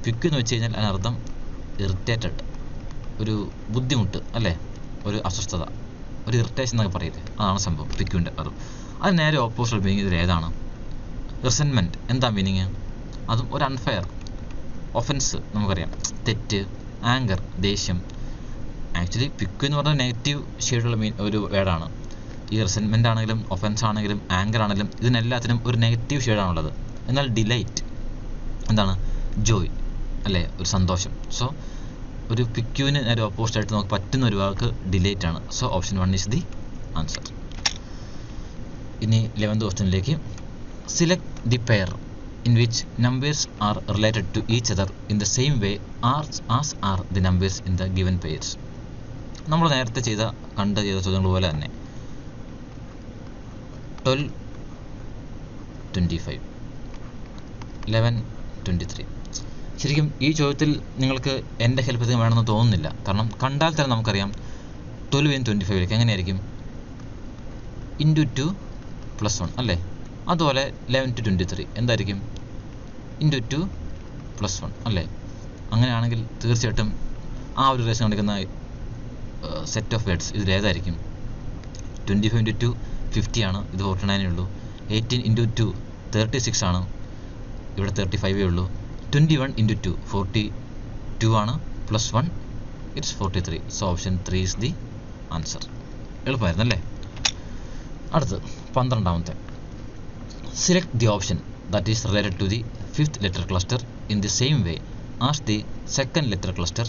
പിക്യു എന്ന് വെച്ച് കഴിഞ്ഞാൽ അതിനർത്ഥം ഇറിറ്റേറ്റഡ്, ഒരു ബുദ്ധിമുട്ട് അല്ലേ, ഒരു അസ്വസ്ഥത, ഒരു ഇറിറ്റേഷൻ എന്നൊക്കെ പറയില്ലേ, അതാണ് സംഭവം പിക്യുവിൻ്റെ അർത്ഥം. അത് നേരെ ഓപ്പോസിറ്റ് മീനിങ് ഇതിൽ ഏതാണ്? റിസെൻമെൻറ്റ്. എന്താ മീനിങ്? അതും ഒരു അൺഫെയർ, ഒഫൻസ് നമുക്കറിയാം, തെറ്റ്, ആങ്കർ, ദേഷ്യം. ആക്ച്വലി പിക്യു എന്ന് പറഞ്ഞാൽ നെഗറ്റീവ് ഷെയ്ഡുള്ള ഒരു വേർഡാണ്. ഈ റിസെൻമെൻ്റ് ആണെങ്കിലും ഒഫൻസ് ആണെങ്കിലും ആങ്കർ ആണെങ്കിലും ഇതിനെല്ലാത്തിനും ഒരു നെഗറ്റീവ് ഷെയ്ഡാണുള്ളത്. എന്നാൽ ഡിലൈറ്റ് എന്താണ്? ജോയ് അല്ലേ, ഒരു സന്തോഷം. സോ ഒരു പിക്യുവിന് നേരെ ഓപ്പോസിറ്റായിട്ട് നമുക്ക് പറ്റുന്ന ഒരു വാക്ക് ഡിലൈറ്റ് ആണ്. So option 1 is the answer. ഇനി 11th ക്വസ്റ്റ്യനിലേക്ക്. Select the pair in which numbers are related to each other in the same way as are the numbers in the given pairs. നമ്മൾ നേരത്തെ ചെയ്ത ചോദ്യങ്ങൾ പോലെ തന്നെ 12, 25, 11, 23. ശരിക്കും ഈ ചോദ്യത്തിൽ നിങ്ങൾക്ക് എൻ്റെ ഹെൽപ്പ് അധികം വേണമെന്ന് തോന്നുന്നില്ല. കാരണം കണ്ടാൽ തന്നെ നമുക്കറിയാം 12 and 25 എങ്ങനെയായിരിക്കും? ഇൻറ്റു 2 + 1 അല്ലേ. അതുപോലെ 11 to 23 എന്തായിരിക്കും? ഇൻറ്റു 2 + 1 അല്ലേ. അങ്ങനെയാണെങ്കിൽ തീർച്ചയായിട്ടും ആ ഒരു റിലേഷൻ കാണിക്കുന്ന സെറ്റ് ഓഫ് വേർഡ്സ് ഇതിലേതായിരിക്കും? 25 into 2 50 ആണ്, ഇത് 49 ഉള്ളൂ. 18 into 2 36 ആണ്, ഇവിടെ 35 ഉള്ളൂ. 21 into 2 42 ആണ്, +1 it's 43. So option 3 is the answer. എളുപ്പമായിരുന്നു അല്ലേ? അടുത്ത് 12ാമത്തെ. Select the option that is related to the 5th letter cluster in the same way as the 2nd letter cluster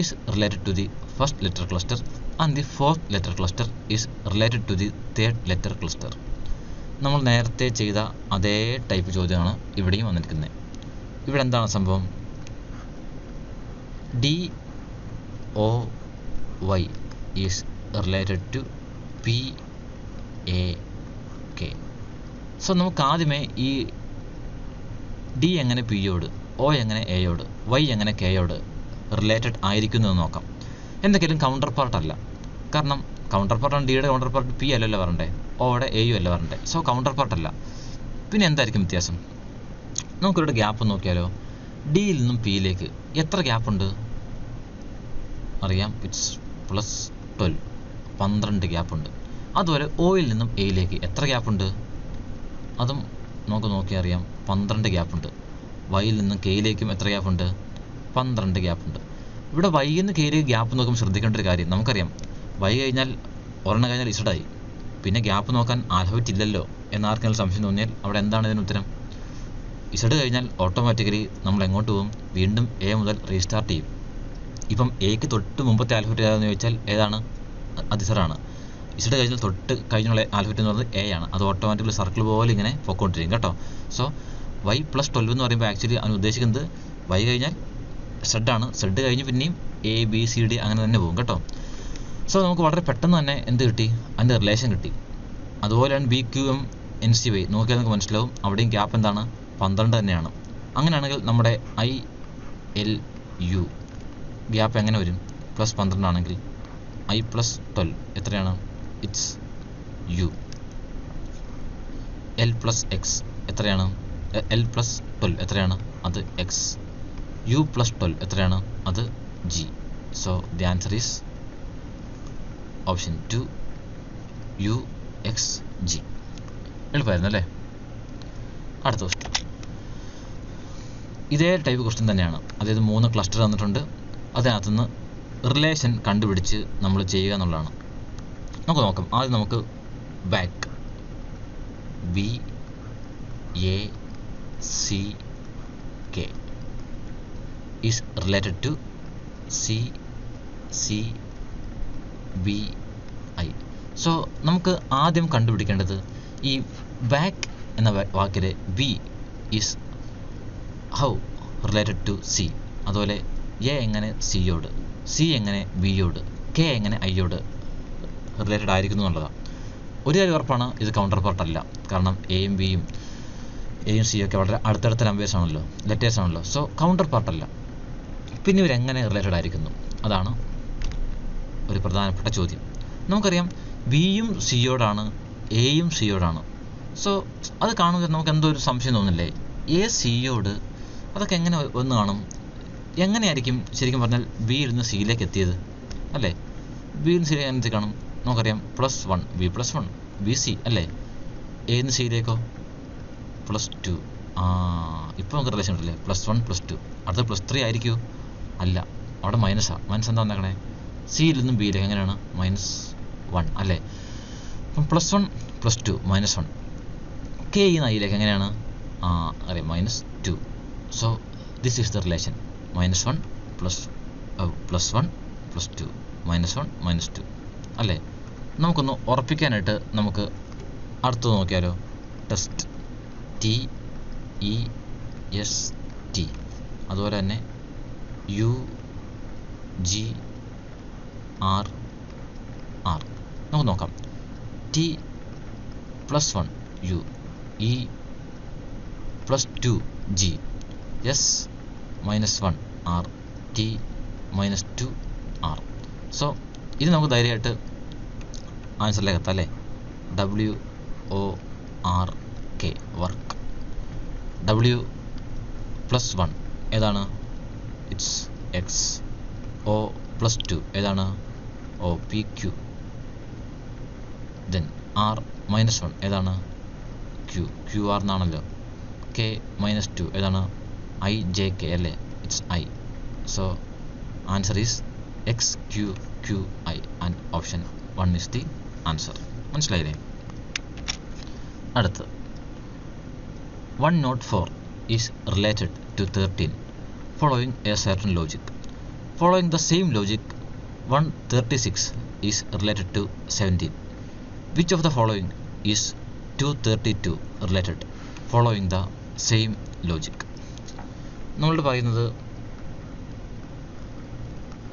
is related to the 1st letter cluster and the fourth letter cluster is related to the third letter cluster. നമ്മൾ നേരത്തെ ചെയ്ത അതേ type ചോദ്യമാണ് ഇവിടെയും വന്നിരിക്കുന്നത്. ഇവിടെ എന്താണ് സംഭവം? DOY is related to PAK. So നമുക്ക് ആദ്യമേ ഈ ഡി എങ്ങനെ പിയോട്, ഒ എങ്ങനെ എയോട്, വൈ എങ്ങനെ കെയോട് റിലേറ്റഡ് ആയിരിക്കുന്നു എന്ന് നോക്കാം. എന്തെങ്കിലും കൗണ്ടർ പാർട്ടല്ല. കാരണം കൗണ്ടർ പാർട്ടാണ് ഡിയുടെ കൗണ്ടർ പാർട്ട് പി അല്ലല്ലോ വരണ്ടേ, ഓയുടെ എയും അല്ല വരണ്ടേ. സോ കൗണ്ടർ പാർട്ടല്ല. പിന്നെ എന്തായിരിക്കും വ്യത്യാസം? നമുക്കിവിടെ ഗ്യാപ്പ് നോക്കിയാലോ. ഡിയിൽ നിന്നും പിയിലേക്ക് എത്ര ഗ്യാപ്പുണ്ട് അറിയാം. ഇറ്റ്സ് +12, 12 ഗ്യാപ്പുണ്ട്. അതുപോലെ ഒയിൽ നിന്നും എയിലേക്ക് എത്ര ഗ്യാപ്പുണ്ട്? അതും നമുക്ക് നോക്കി അറിയാം, 12 ഗ്യാപ്പുണ്ട്. വൈയിൽ നിന്നും കെയിലേക്കും എത്ര ഗ്യാപ്പുണ്ട്? 12 ഗ്യാപ്പുണ്ട്. ഇവിടെ വൈയിൽ നിന്ന് കെയിലേക്ക് ഗ്യാപ്പ് നോക്കുമ്പോൾ ശ്രദ്ധിക്കേണ്ട ഒരു കാര്യം, നമുക്കറിയാം വൈ കഴിഞ്ഞാൽ ഒരെണ്ണം കഴിഞ്ഞാൽ ഇസഡായി. പിന്നെ ഗ്യാപ്പ് നോക്കാൻ ആൽഫബറ്റ് ഇല്ലല്ലോ എന്നാർക്കെങ്കിലും സംശയം തോന്നിയാൽ അവിടെ എന്താണ് ഇതിന് ഉത്തരം? ഇസഡ് കഴിഞ്ഞാൽ ഓട്ടോമാറ്റിക്കലി നമ്മൾ എങ്ങോട്ട് പോകും? വീണ്ടും എ മുതൽ റീസ്റ്റാർട്ട് ചെയ്യും. ഇപ്പം എക്ക് തൊട്ട് മുമ്പത്തെ ആൽഫബറ്റ് ഏതാണെന്ന് ചോദിച്ചാൽ ഏതാണ്? അത് ഇസഡാണ്. ഇസഡ് കഴിഞ്ഞാൽ തൊട്ട് കഴിഞ്ഞുള്ള ആൽഫബറ്റ് എന്ന് പറയുന്നത് എ ആണ്. അത് ഓട്ടോമാറ്റിക്കലി സർക്കിൾ പോലെ ഇങ്ങനെ പൊക്കോണ്ടിരിക്കും കേട്ടോ. സോ y +12 എന്ന് പറയുമ്പോൾ ആക്ച്വലി അവൻ ഉദ്ദേശിക്കുന്നത് y കഴിഞ്ഞാൽ സെഡ് ആണ്. സെഡ് കഴിഞ്ഞ് പിന്നെയും ABCD അങ്ങനെ തന്നെ പോകും കേട്ടോ. സോ നമുക്ക് വളരെ പെട്ടെന്ന് തന്നെ എന്ത് കിട്ടി? അതിൻ്റെ റിലേഷൻ കിട്ടി. അതുപോലെയാണ് BQMNCY നോക്കിയാൽ നമുക്ക് മനസ്സിലാവും അവിടെയും ഗ്യാപ്പ് എന്താണ്? 12 തന്നെയാണ്. അങ്ങനെയാണെങ്കിൽ നമ്മുടെ ILU ഗ്യാപ്പ് എങ്ങനെ വരും? +12 ആണെങ്കിൽ I +12 എത്രയാണ്? It's U. L+X എത്രയാണ്? L+12 എത്രയാണ്? അത് X. U+12 എത്രയാണ്? അത് G. So the answer is option 2 UXG. എളുപ്പമായിരുന്നു അല്ലേ? അടുത്ത ക്വസ്റ്റ്യൻ ഇതേ ടൈപ്പ് ക്വസ്റ്റ്യൻ തന്നെയാണ്. അതായത് 3 ക്ലസ്റ്റർ തന്നിട്ടുണ്ട്. അതിനകത്തുനിന്ന് റിലേഷൻ കണ്ടുപിടിച്ച് നമ്മൾ ചെയ്യുക എന്നുള്ളതാണ്. നമുക്ക് നോക്കാം. ആദ്യം നമുക്ക് back BACK is related to CCBI. So നമുക്ക് ആദ്യം കണ്ടുപിടിക്കേണ്ടത് ഈ ബാക്ക് എന്ന വാക്കിലെ B is how related to C. അതുപോലെ എ എങ്ങനെ സിയോട്, സി എങ്ങനെ ബിയോട്, കെ എങ്ങനെ ഐയോട് റിലേറ്റഡ് ആയിരിക്കുന്നു എന്നുള്ളതാണ്. ഒരു കാര്യം ഉറപ്പാണ്, ഇത് കൗണ്ടർ പാർട്ടല്ല. കാരണം എയും ബിയും എയും സിയും ഒക്കെ വളരെ അടുത്തടുത്ത നമ്പേഴ്സ് ആണല്ലോ, ലെറ്റേഴ്സ് ആണല്ലോ. സോ കൗണ്ടർ പാർട്ടല്ല. പിന്നെ ഇവരെങ്ങനെ റിലേറ്റഡ് ആയിരിക്കുന്നു, അതാണ് ഒരു പ്രധാനപ്പെട്ട ചോദ്യം. നമുക്കറിയാം ബിയും സിയോടാണ്, എയും സിയോടാണ്. സോ അത് കാണുമ്പോൾ നമുക്ക് എന്തോ ഒരു സംശയം തോന്നില്ലേ? എ സിയോട് അതൊക്കെ എങ്ങനെ വന്ന് കാണും? എങ്ങനെയായിരിക്കും ശരിക്കും പറഞ്ഞാൽ ബിയിൽ നിന്ന് സിയിലേക്ക് എത്തിയത് അല്ലേ? ബിയിൽ നിന്ന് സിയിലേക്ക് എങ്ങനെ കാണും? നമുക്കറിയാം +1 ബി +1 BC അല്ലേ? എയിൽ നിന്ന് സിയിലേക്കോ +2. ഇപ്പോൾ നമുക്ക് റിലേഷൻ ഉണ്ടല്ലേ, +1 +2. അടുത്ത +3 ആയിരിക്കുമോ? അല്ല, അവിടെ മൈനസാണ്. മൈനസ് എന്താ വന്നേക്കണേ? സിയിൽ നിന്നും ബിയിലേക്ക് എങ്ങനെയാണ്? -1 അല്ലേ? അപ്പം +1 +2 -1. കെ ഈ ഐയിലേക്ക് എങ്ങനെയാണ്? അറിയാം -2. So this is the relation -1 +1 +2 -1 -2 അല്ലേ? നമുക്കൊന്ന് ഉറപ്പിക്കാനായിട്ട് നമുക്ക് അടുത്തത് നോക്കിയാലോ. ടെസ്റ്റ് TEST അതുപോലെ തന്നെ UGRR നമുക്ക് നോക്കാം. T +1 U, E +2 G, S -1 R, T -2 R. So ഇത് നമുക്ക് ധൈര്യമായിട്ട് ആൻസറിലേക്ക് എത്താം അല്ലേ? WORK work. W +1 ഏതാണ്? It's X. O +2 ഏതാണ്? PQ. ദെൻ R -1 ഏതാണ്? QR എന്നാണല്ലോ. K -2 ഏതാണ്? IJK അല്ലേ? It's I. So answer is XQQI and option 1 is the answer. മനസ്സിലായില്ലേ? അടുത്ത് 104 is related to 13 following a certain logic. Following the same logic, 136 is related to 17. Which of the following is 232 related following the same logic? നമ്മളോട് പറയുന്നത്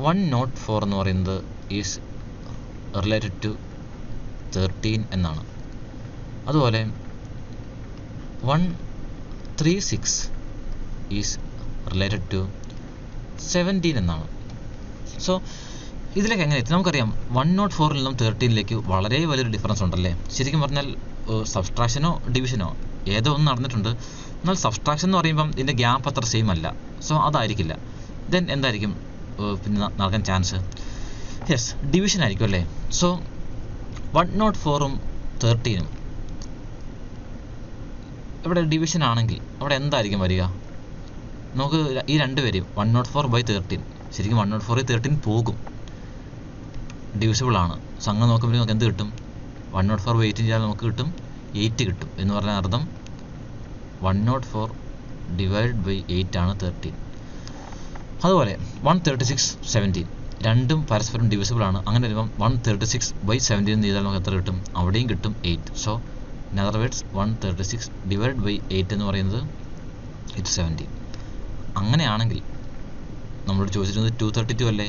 104 എന്ന് പറയുന്നത് is related to 13 എന്നാണ്. അതുപോലെ 136 is related to 17 എന്നാണ്. So ഇതിലേക്ക് എങ്ങനെ എത്തി? നമുക്കറിയാം 104 നിന്നും 13 വളരെ വലിയൊരു ഡിഫറൻസ് ഉണ്ടല്ലേ. ശരിക്കും പറഞ്ഞാൽ സബ്സ്ട്രാക്ഷനോ ഡിവിഷനോ ഏതോ ഒന്ന് നടന്നിട്ടുണ്ട്. എന്നാൽ സബ്സ്ട്രാക്ഷൻ എന്ന് പറയുമ്പം ഇതിൻ്റെ ഗ്യാപ്പ് അത്ര സെയിം അല്ല. സോ അതായിരിക്കില്ല. ദെൻ എന്തായിരിക്കും പിന്നെ നടക്കാൻ ചാൻസ്? യെസ്, ഡിവിഷൻ ആയിരിക്കും അല്ലേ. സോ 104ഉം 13ഉം ഇവിടെ ഡിവിഷൻ ആണെങ്കിൽ അവിടെ എന്തായിരിക്കും വരിക? നമുക്ക് ഈ രണ്ടുപേരെയും 104/13, ശരിക്കും 104/13 പോകും, ഡിവിസിബിൾ ആണ്. സോ അങ്ങനെ നോക്കുമ്പോൾ നമുക്ക് എന്ത് കിട്ടും? 104/8 ചെയ്താൽ നമുക്ക് കിട്ടും 8 കിട്ടും. എന്ന് പറഞ്ഞാൽ അർത്ഥം 104/8 ആണ് 13. അതുപോലെ 136/17 രണ്ടും പരസ്പരം ഡിവിസിബിൾ ആണ്. അങ്ങനെ വരുമ്പം 136/17 ചെയ്താൽ നമുക്ക് എത്ര കിട്ടും? അവിടെയും കിട്ടും 8. സോ ഇൻ അതർ വേർഡ്സ് 136/8 എന്ന് പറയുന്നത് ഇറ്റ്സ് 17. അങ്ങനെയാണെങ്കിൽ നമ്മളോട് ചോദിച്ചിരുന്നത് 232 അല്ലേ.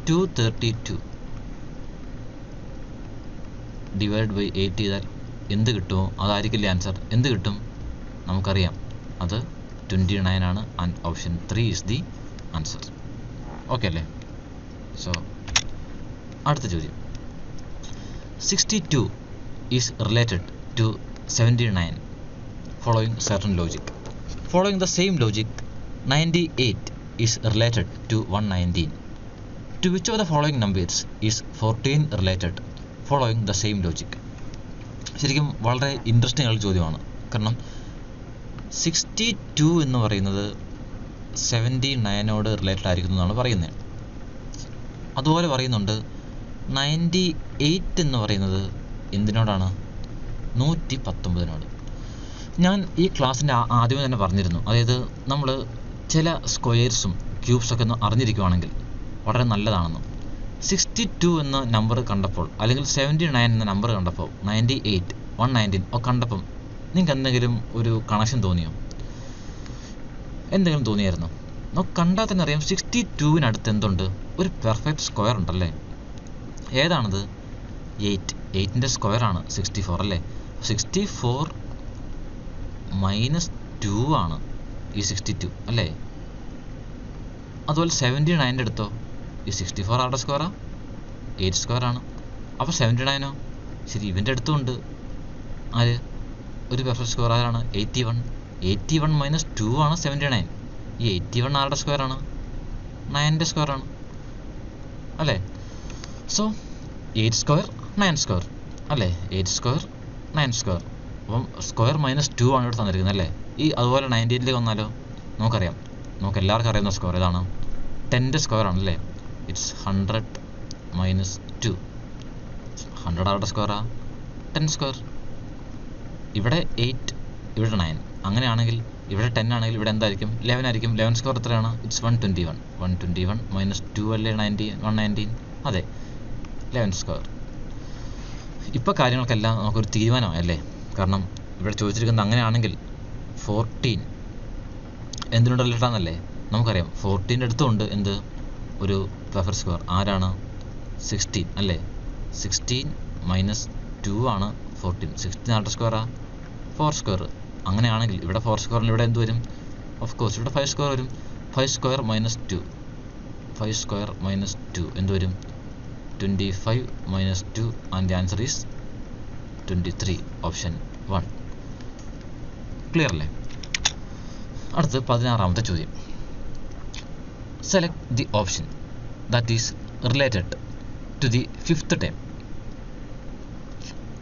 232/8 ചെയ്താൽ എന്ത് കിട്ടുമോ അതായിരിക്കില്ലേ ആൻസർ. എന്ത് കിട്ടും? നമുക്കറിയാം അത് 29 ആണ്. And option 3 is the answer. Okay അല്ലേ? സോ അടുത്ത ചോദ്യം, 62 is related to 79 following certain logic. Following the same logic, 98 is related to 119. To which of the following numbers is 14 related following the same logic? ശരിക്കും വളരെ interesting ആയ ചോദ്യമാണ്. കാരണം 62 എന്ന് പറയുന്നത് 79നോട് റിലേറ്റഡ് ആയിരിക്കുന്നു എന്നാണ് പറയുന്നത്. അതുപോലെ പറയുന്നുണ്ട് 98 എന്ന് പറയുന്നത് എന്തിനോടാണ്? 119നോട്. ഞാൻ ഈ ക്ലാസ്സിൻ്റെ ആദ്യമേ തന്നെ പറഞ്ഞിരുന്നു, അതായത് നമ്മൾ ചില സ്ക്വയേഴ്സും ക്യൂബ്സൊക്കെ ഒന്ന് അറിഞ്ഞിരിക്കുവാണെങ്കിൽ വളരെ നല്ലതാണെന്ന്. 62 എന്ന നമ്പർ കണ്ടപ്പോൾ, അല്ലെങ്കിൽ 79 എന്ന നമ്പർ കണ്ടപ്പോൾ, 98, 119 ഒക്കെ കണ്ടപ്പം നിങ്ങൾക്ക് എന്തെങ്കിലും ഒരു കണക്ഷൻ തോന്നിയോ? എന്തെങ്കിലും തോന്നിയായിരുന്നോ? നമുക്ക് കണ്ടാൽ തന്നെ അറിയാം 62വിനടുത്ത് എന്തുണ്ട്? ഒരു പെർഫെക്റ്റ് സ്ക്വയർ ഉണ്ടല്ലേ. ഏതാണത്? 8. 8ൻ്റെ സ്ക്വയറാണ് 64 അല്ലേ. 64 -2 ആണ് ഈ 62 അല്ലേ. അതുപോലെ 79ൻ്റെ അടുത്തോ? ഈ 64 ആരുടെ സ്ക്വയറാ? 8 സ്ക്വയറാണ്. അപ്പോൾ 79ഓ? ശരി, ഇവൻ്റെ അടുത്തും ഉണ്ട് ആര്? ഒരു പെർഫെക്റ്റ് സ്ക്വയർ. ആരാണ്? 81. 81 - 2 ആണ് 79. ഈ 81 ആരുടെ സ്ക്വയറാണ്? 9ൻ്റെ സ്ക്വയറാണ് അല്ലേ. സോ 8 സ്ക്വയർ 9 സ്ക്വയർ അല്ലേ. 8 സ്ക്വയർ 9 സ്ക്വയർ. അപ്പം സ്ക്വയർ -2 ആണ് ഇവിടെ തന്നിരിക്കുന്നത് അല്ലേ. ഈ അതുപോലെ 98ലേക്ക് വന്നാലോ? നമുക്കറിയാം, നമുക്ക് എല്ലാവർക്കും അറിയാവുന്ന സ്ക്വയർ ഏതാണ്? 10ൻ്റെ സ്ക്വയർ ആണല്ലേ. ഇറ്റ്സ് 100 - 2. 100 ആരുടെ സ്ക്വയറാ? 10 സ്ക്വയർ. ഇവിടെ 8, ഇവിടെ 9. അങ്ങനെയാണെങ്കിൽ ഇവിടെ 10 ആണെങ്കിൽ ഇവിടെ എന്തായിരിക്കും? 11 ആയിരിക്കും. 11 സ്ക്വയർ എത്രയാണ്? ഇറ്റ്സ് 121. 121 - 2 അല്ലേ 119. അതെ, 11 സ്ക്വയർ. ഇപ്പോൾ കാര്യങ്ങൾക്കെല്ലാം നമുക്കൊരു തീരുമാനമായി അല്ലേ. കാരണം ഇവിടെ ചോദിച്ചിരിക്കുന്നത് അങ്ങനെയാണെങ്കിൽ 14 എന്തിനോട് റിലേറ്റഡ് ആണെന്നല്ലേ നമുക്കറിയാം. 14ൻ്റെ അടുത്തുണ്ട് എന്ത്? ഒരു പെർഫെക്റ്റ് സ്ക്വയർ. ആരാണ്? 16 അല്ലേ. 16 - 2 ആണ് 14. 16 ആരുടെ സ്ക്വയറാ? 4 സ്ക്വയർ. അങ്ങനെയാണെങ്കിൽ ഇവിടെ 4 സ്ക്വയറിൽ ഇവിടെ എന്ത് വരും? ഓഫ് കോഴ്സ് ഇവിടെ 5 സ്ക്വയർ വരും. 5 സ്ക്വയർ - 2. 5 സ്ക്വയർ - 2 എന്ത് വരും? 25 - 2 and the answer is 23. Option 1. Clear അല്ലേ? അടുത്ത് 16ാമത്തെ ചോദ്യം, select the option that is related to the 5th term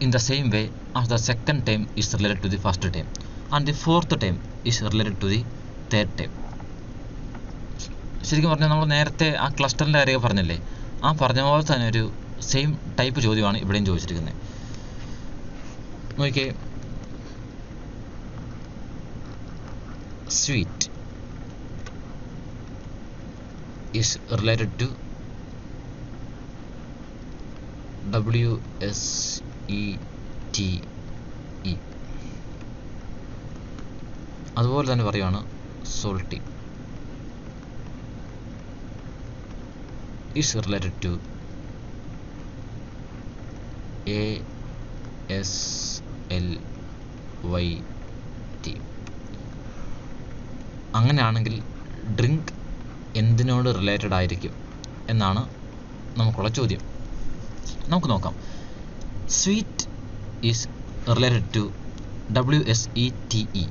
in the same way as the 2nd term is related to the 1st term and the 4th term is related to the 3rd term. ശരിക്കും പറഞ്ഞാൽ നമ്മൾ നേരത്തെ ആ ക്ലസ്റ്ററിൻ്റെ കാര്യമൊക്കെ പറഞ്ഞില്ലേ, ആ പറഞ്ഞ പോലെ തന്നെ ഒരു സെയിം ടൈപ്പ് ചോദ്യമാണ് ഇവിടെയും ചോദിച്ചിരിക്കുന്നത്. നോക്കിയേ, sweet is related to WSETE. അതുപോലെ തന്നെ പറയുവാണ് salty is related to ASLYT. അങ്ങനെയാണെങ്കിൽ ഡ്രിങ്ക് എന്തിനോട് റിലേറ്റഡ് ആയിരിക്കും എന്നാണ് നമുക്കുള്ള ചോദ്യം. നമുക്ക് നോക്കാം. Sweet is related to WSETE.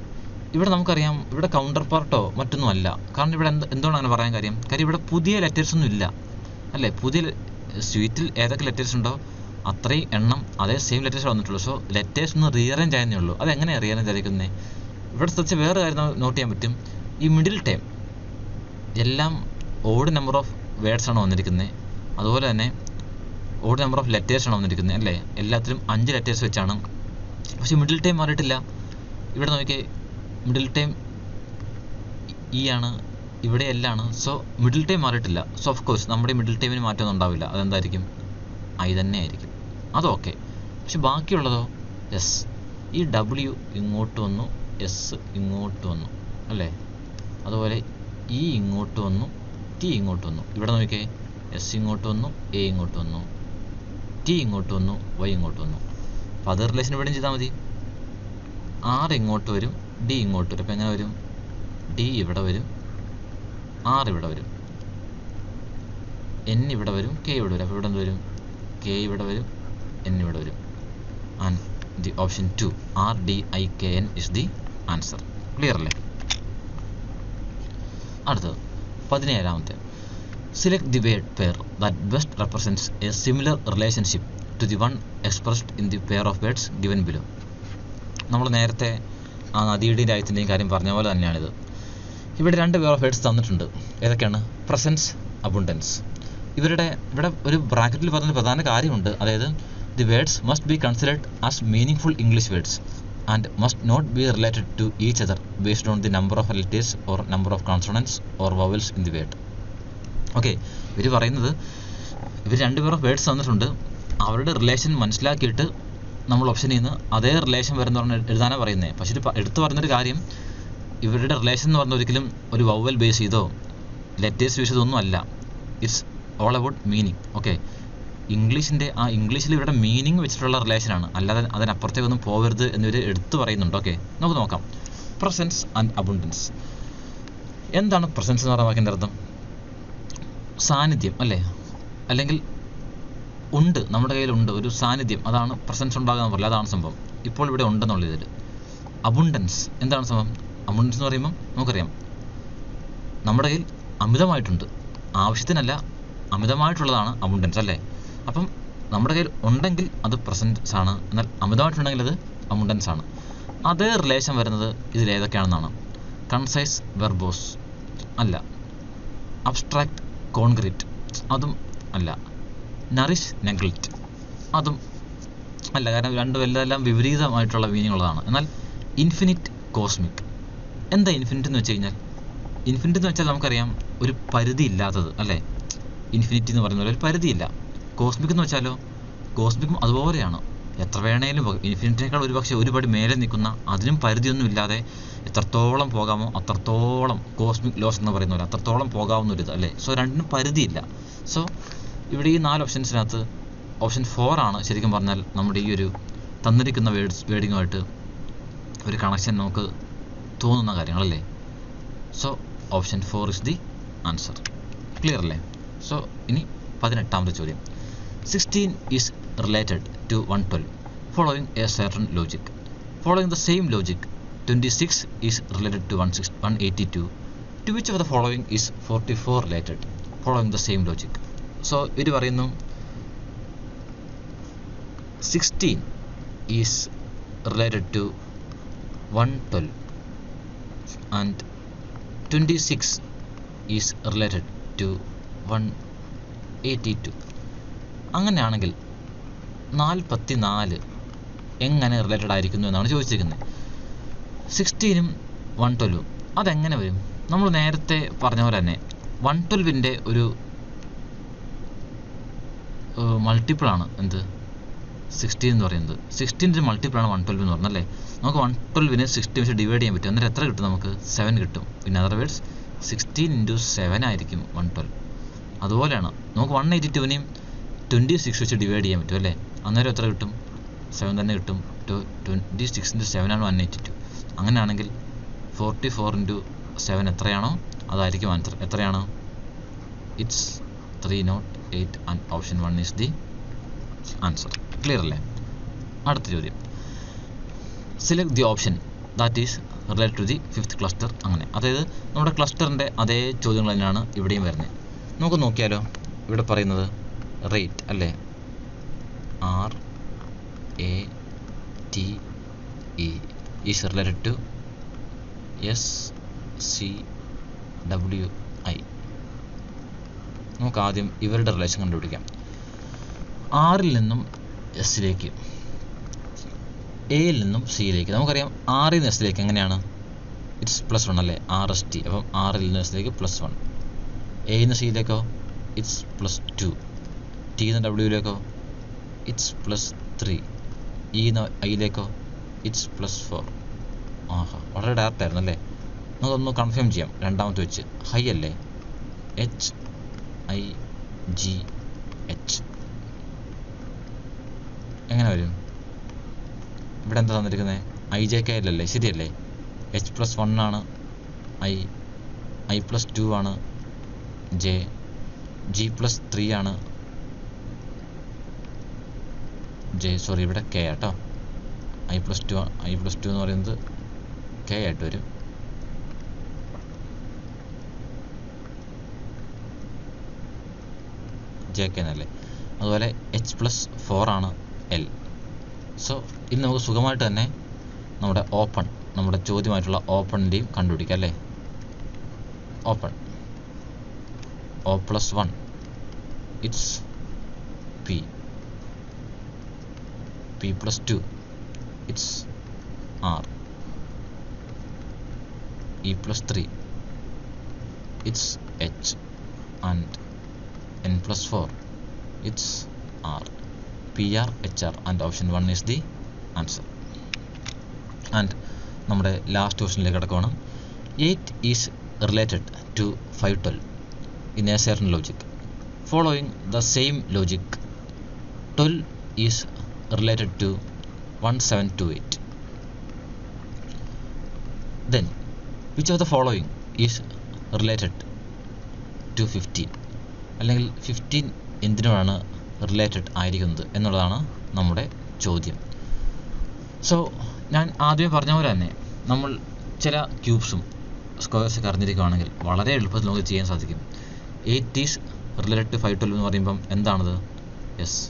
ഇവിടെ നമുക്കറിയാം, ഇവിടെ കൗണ്ടർ പാർട്ടോ മറ്റൊന്നും അല്ല. കാരണം ഇവിടെ എന്തുകൊണ്ടാണ് അങ്ങനെ പറയാൻ കാര്യം ഇവിടെ പുതിയ ലെറ്റേഴ്സ് ഒന്നും ഇല്ല അല്ലേ. പുതിയ സ്വീറ്റിൽ ഏതൊക്കെ ലെറ്റേഴ്സ് ഉണ്ടോ അത്രയും എണ്ണം അതേ സെയിം ലെറ്റേഴ്സ് വന്നിട്ടുള്ളൂ. സോ ലെറ്റേഴ്സ് ഒന്ന് റീഅറേഞ്ച് ആയെന്നേ ഉള്ളൂ. അതെങ്ങനെയാണ് റീഅറേഞ്ച് ആയിരിക്കുന്നത്? ഇവിടെ ശ്രദ്ധിച്ച വേറെ കാര്യം നോട്ട് ചെയ്യാൻ പറ്റും. ഈ മിഡിൽ ടൈം എല്ലാം ഓഡ് നമ്പർ ഓഫ് വേർഡ്സ് ആണ് വന്നിരിക്കുന്നത്. അതുപോലെ തന്നെ ഓഡ് നമ്പർ ഓഫ് ലെറ്റേഴ്സ് ആണ് വന്നിരിക്കുന്നത് അല്ലേ. എല്ലാത്തിലും 5 ലെറ്റേഴ്സ് വെച്ചാണ്. പക്ഷേ മിഡിൽ ടൈം മാറിയിട്ടില്ല. ഇവിടെ നോക്കിയേ, മിഡിൽ ടൈം ഇ ആണ്, ഇവിടെ എല്ലാണ്. സോ മിഡിൽ ടൈം മാറിയിട്ടില്ല. സോ ഓഫ് കോഴ്സ് നമ്മുടെ മിഡിൽ ടൈമിന് മാറ്റമൊന്നും ഉണ്ടാവില്ല. അതെന്തായിരിക്കും? ഐ തന്നെ ആയിരിക്കും. അതൊക്കെ. പക്ഷെ ബാക്കിയുള്ളതോ എസ്. ഈ W ഇങ്ങോട്ട് വന്നു, എസ് ഇങ്ങോട്ട് വന്നു അല്ലേ. അതുപോലെ ഇ ഇങ്ങോട്ട് വന്നു, ടി ഇങ്ങോട്ട് വന്നു. ഇവിടെ നോക്കിയേ, എസ് ഇങ്ങോട്ട് വന്നു, എ ഇങ്ങോട്ട് വന്നു, ടി ഇങ്ങോട്ട് വന്നു, വൈ ഇങ്ങോട്ട് വന്നു. അപ്പോൾ അത് റിലേഷൻ ഇവിടെയും ചെയ്താൽ മതി. R ഇങ്ങോട്ട് വരും, ഡി ഇങ്ങോട്ട് വരും. അപ്പോൾ എങ്ങനെ വരും? ഡി ഇവിടെ വരും, R ഇവിടെ വരും, N ഇവിടെ വരും, K ഇവിടെ വരും. അപ്പോൾ ഇവിടെ എന്ത് വരും? K ഇവിടെ വരും, N ഇവിടെ വരും. And the option 2 RDIKN is the answer. Clear അല്ലേ? അടുത്തത് 17ാമത്തെ. Select the word pair that best represents a similar relationship to the one expressed in the pair of words given below. നമ്മൾ നേരത്തെ ആ നദിയുടെയും രാജ്യത്തിൻ്റെയും കാര്യം പറഞ്ഞ പോലെ തന്നെയാണിത്. ഇവിടെ 2 പെയർ ഓഫ് വേർഡ്സ് തന്നിട്ടുണ്ട്. ഏതൊക്കെയാണ്? Presence, abundance. ഇവിടെ ഒരു ബ്രാക്കറ്റിൽ പറഞ്ഞൊരു പ്രധാന കാര്യമുണ്ട്. അതായത് the words must be considered as meaningful English words and must not be related to each other based on the number of letters or number of consonants or vowels in the word. Okay, ഇവർ പറയുന്നത് ഇവർ 2 pair of words തന്നിട്ടുണ്ട്. അവരുടെ relation മനസ്സിലാക്കിയിട്ട് നമ്മൾ ഓപ്ഷനിൽ നിന്ന് അതേ റിലേഷൻ വരുന്ന എഴുതാനാണ് പറയുന്നത്. പക്ഷേ എടുത്തു പറഞ്ഞൊരു കാര്യം, ഇവരുടെ റിലേഷൻ എന്ന് പറഞ്ഞാൽ ഒരിക്കലും ഒരു വവൽ ബേസ് ചെയ്തോ ലെറ്റേഴ്സ് യൂസ് ചെയ്തൊന്നും അല്ല. It's all about meaning. Okay, ഇംഗ്ലീഷിൽ ഇവരുടെ മീനിങ് വെച്ചിട്ടുള്ള റിലേഷനാണ്, അല്ലാതെ അതിനപ്പുറത്തേക്കൊന്നും പോകരുത് എന്നിവർ എടുത്തു പറയുന്നുണ്ട്. ഓക്കെ, നമുക്ക് നോക്കാം. Presence and abundance. എന്താണ് പ്രസൻസ് എന്ന് പറയുന്ന വാക്കിൻ്റെ അർത്ഥം? സാന്നിധ്യം അല്ലേ, അല്ലെങ്കിൽ ഉണ്ട്, നമ്മുടെ കയ്യിലുണ്ട് ഒരു സാന്നിധ്യം. അതാണ് പ്രസൻസ് ഉണ്ടാകുക എന്ന് പറയുന്നത്. അതാണ് സംഭവം. ഇപ്പോൾ ഇവിടെ ഉണ്ടെന്നുള്ള ഇതിൽ. അബുണ്ടൻസ് എന്താണ് സംഭവം? അബുണ്ടൻസ് എന്ന് പറയുമ്പം നമുക്കറിയാം നമ്മുടെ കയ്യിൽ അമിതമായിട്ടുണ്ട്. ആവശ്യത്തിനല്ല, അമിതമായിട്ടുള്ളതാണ് അബുണ്ടൻസ് അല്ലേ. അപ്പം നമ്മുടെ കയ്യിൽ ഉണ്ടെങ്കിൽ അത് പ്രസൻസ് ആണ്, എന്നാൽ അമിതമായിട്ടുണ്ടെങ്കിൽ അത് അബുണ്ടൻസ് ആണ്. അതേ റിലേഷൻ വരുന്നത് ഇതിലേതൊക്കെയാണെന്നാണ്. കൺസൈസ് വെർബോസ് അല്ല, അബ്സ്ട്രാക്റ്റ് കോൺക്രീറ്റ് അതും അല്ല, നറിഷ് നെഗ്ലക്റ്റ് അതും അല്ല. കാരണം രണ്ടും എല്ലാം വിപരീതമായിട്ടുള്ള മീനിങ് ഉള്ളതാണ്. എന്നാൽ ഇൻഫിനിറ്റ് കോസ്മിക്. എന്താ ഇൻഫിനിറ്റ് എന്ന് വെച്ച് കഴിഞ്ഞാൽ? ഇൻഫിനിറ്റ് എന്ന് വെച്ചാൽ നമുക്കറിയാം ഒരു പരിധി ഇല്ലാത്തത് അല്ലേ. ഇൻഫിനിറ്റി എന്ന് പറയുന്ന പോലെ ഒരു പരിധിയില്ല. കോസ്മിക് എന്ന് വെച്ചാലോ, കോസ്മിക്കും അതുപോലെയാണ്. എത്ര വേണേലും പോകും. ഇൻഫിനിറ്റിനേക്കാൾ ഒരു പടി മേലെ നിൽക്കുന്ന, അതിനും പരിധിയൊന്നും ഇല്ലാതെ എത്രത്തോളം പോകാമോ അത്രത്തോളം, കോസ്മിക് ലോസ് എന്ന് പറയുന്ന പോലെ അത്രത്തോളം പോകാവുന്ന ഒരു ഇത് അല്ലേ. സോ രണ്ടിനും പരിധിയില്ല. സോ ഇവിടെ ഈ 4 ഓപ്ഷൻസിനകത്ത് ഓപ്ഷൻ 4 ആണ് ശരിക്കും പറഞ്ഞാൽ നമ്മുടെ ഈ ഒരു തന്നിരിക്കുന്ന വേർഡിങ്ങുമായിട്ട് ഒരു കണക്ഷൻ നമുക്ക് തോന്നുന്ന കാര്യങ്ങളല്ലേ. So option 4 is the answer. Clear അല്ലേ? സോ ഇനി 18ാമത്തെ ചോദ്യം. 16 is related to 112 following a certain logic. Following the same logic 26 is related to 182. To which of the following is 44 related following the same logic. So ഇവർ പറയുന്നു 16 is related to 112 and 26 is related to 182. അങ്ങനെയാണെങ്കിൽ 44 എങ്ങനെ related ആയിരിക്കുന്നു എന്നാണ് ചോദിച്ചിരിക്കുന്നത്. 16ഉം 112ഉം അതെങ്ങനെ വരും? നമ്മൾ നേരത്തെ പറഞ്ഞ പോലെ തന്നെ 112ൻ്റെ ഒരു മൾട്ടിപ്പിളാണ് എന്ത് 16 എന്ന് പറയുന്നത്. 16ൻ്റെ മൾട്ടിപ്പിളാണ് 112 എന്ന് പറഞ്ഞത് അല്ലേ. നമുക്ക് 112നെ 60 വെച്ച് ഡിവൈഡ് ചെയ്യാൻ പറ്റും. അന്നേരം എത്ര കിട്ടും? നമുക്ക് 7 കിട്ടും. ഇൻ അതർ വേർഡ്സ് 16 × 7 ആയിരിക്കും 112. അതുപോലെയാണ് നമുക്ക് 182നെയും 26 വെച്ച് ഡിവൈഡ് ചെയ്യാൻ പറ്റും അല്ലേ. അന്നേരം എത്ര കിട്ടും? 7 തന്നെ കിട്ടും. 26 × 7 ആണ് 182. അങ്ങനെയാണെങ്കിൽ 44 × 7 എത്രയാണോ അതായിരിക്കും ആൻസർ. എത്രയാണ്? It's 308 and option 1 is the answer. Clear അല്ലേ? അടുത്ത ചോദ്യം, select the option that is related to the 5th cluster. അങ്ങനെ അതായത് നമ്മുടെ ക്ലസ്റ്ററിൻ്റെ അതേ ചോദ്യങ്ങൾ തന്നെയാണ് ഇവിടെയും വരുന്നത്. നമുക്ക് നോക്കിയാലോ. ഇവിടെ പറയുന്നത് റേറ്റ് അല്ലേ, RATE is related to SCWI. നമുക്ക് ആദ്യം ഇവരുടെ റിലേഷൻ കണ്ടുപിടിക്കാം. 6ൽ നിന്നും എസ്സിലേക്ക്, എയിൽ നിന്നും സിയിലേക്ക്. നമുക്കറിയാം 6ൽ നിന്ന് എസ്സിലേക്ക് എങ്ങനെയാണ്? ഇറ്റ്സ് +1 അല്ലേ, RST. അപ്പം 6ൽ നിന്ന് എസ്സിലേക്ക് +1. എയിൽ നിന്ന് സിയിലേക്കോ ഇറ്റ്സ് +2. ടിയിൽ നിന്ന് ഡബ്ല്യൂയിലേക്കോ ഇറ്റ്സ് +3. ഇന്ന് ഐയിലേക്കോ ഇറ്റ്സ് +4. ആഹാ, വളരെ ഡയറക്റ്റ് ആയിരുന്നു അല്ലേ. നമുക്കൊന്ന് കൺഫേം ചെയ്യാം രണ്ടാമത്തെ വെച്ച്. ഹൈ അല്ലേ, HIGH. എങ്ങനെ വരും? ഇവിടെ എന്താ തന്നിരിക്കുന്നത്? IJK അല്ലല്ലേ, ശരിയല്ലേ. H+1 ആണ് I+2 ആണ് J, G+3 ആണ് J. സോറി, ഇവിടെ K ആട്ടോ. I+2 എന്ന് പറയുന്നത് K ആയിട്ട് വരും. JK എന്നല്ലേ. അതുപോലെ H+4 ആണ് L. സോ ഇനി നമുക്ക് സുഖമായിട്ട് തന്നെ നമ്മുടെ ഓപ്പൺ, നമ്മുടെ ചോദ്യമായിട്ടുള്ള ഓപ്പണിൻ്റെയും കണ്ടുപിടിക്കാം അല്ലേ. Open O+1 it's P, P+2 it's R, E+3 it's H and N+4 it's R, PR, HR and option 1 is the answer. And നമ്മുടെ ലാസ്റ്റ് ക്വസ്റ്റ്യനിലേക്ക് കിടക്കുകയാണ്. 8 is related to 512 in a certain logic. Following the same logic, 12 is related to 1728. Then which of the following is related to 15? അല്ലെങ്കിൽ 15 എന്തിനാണ് related ആയിരിക്കുന്നത് എന്നുള്ളതാണ് നമ്മുടെ ചോദ്യം. So ഞാൻ ആദ്യമേ പറഞ്ഞ പോലെ തന്നെ നമ്മൾ ചില ക്യൂബ്സും സ്ക്വയർസൊക്കെ അറിഞ്ഞിരിക്കുകയാണെങ്കിൽ വളരെ എളുപ്പത്തിൽ നമുക്ക് ചെയ്യാൻ സാധിക്കും. 8 ഈസ് റിലേറ്റഡ് ടു 512 എന്ന് പറയുമ്പം എന്താണത്? യെസ്,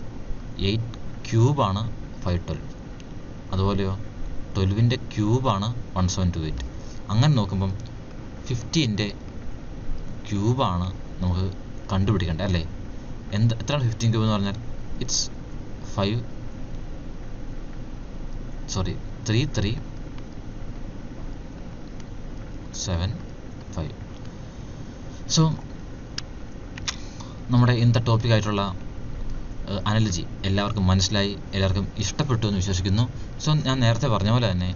8 ക്യൂബാണ് 512. അതുപോലെയോ 12ൻ്റെ ക്യൂബാണ് 1728. അങ്ങനെ നോക്കുമ്പം 15ൻ്റെ ക്യൂബാണ് നമുക്ക് കണ്ടുപിടിക്കേണ്ടത് അല്ലേ. എത്രയാണ് 15 ക്യൂബ് എന്ന് പറഞ്ഞാൽ? ഇറ്റ്സ് 3375. സോ നമ്മുടെ ഇന്നത്തെ ടോപ്പിക്കായിട്ടുള്ള അനലജി എല്ലാവർക്കും മനസ്സിലായി, എല്ലാവർക്കും ഇഷ്ടപ്പെട്ടു എന്ന് വിശ്വസിക്കുന്നു. സോ ഞാൻ നേരത്തെ പറഞ്ഞ പോലെ തന്നെ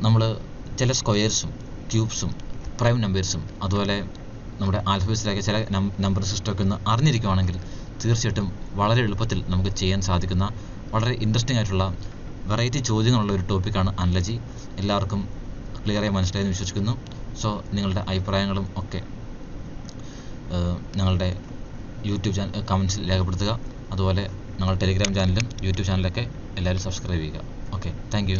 നമ്മൾ ചില സ്ക്വയേഴ്സും ക്യൂബ്സും പ്രൈം നമ്പേഴ്സും അതുപോലെ നമ്മുടെ ആൽഫബറ്റ്സിലേക്ക് ചില നമ്പർ സിസ്റ്റമൊക്കെ ഒന്ന് അറിഞ്ഞിരിക്കുകയാണെങ്കിൽ തീർച്ചയായിട്ടും വളരെ എളുപ്പത്തിൽ നമുക്ക് ചെയ്യാൻ സാധിക്കുന്ന വളരെ ഇൻട്രസ്റ്റിംഗ് ആയിട്ടുള്ള വെറൈറ്റി ചോദ്യങ്ങളുള്ള ഒരു ടോപ്പിക്കാണ് അനലജി. എല്ലാവർക്കും ക്ലിയറായി മനസ്സിലായെന്ന് വിശ്വസിക്കുന്നു. സോ നിങ്ങളുടെ അഭിപ്രായങ്ങളും ഒക്കെ ഞങ്ങളുടെ യൂട്യൂബ് ചാനൽ കമൻസിൽ രേഖപ്പെടുത്തുക. അതുപോലെ ഞങ്ങളുടെ ടെലിഗ്രാം ചാനലും യൂട്യൂബ് ചാനലൊക്കെ എല്ലാവരും സബ്സ്ക്രൈബ് ചെയ്യുക. Okay, thank you.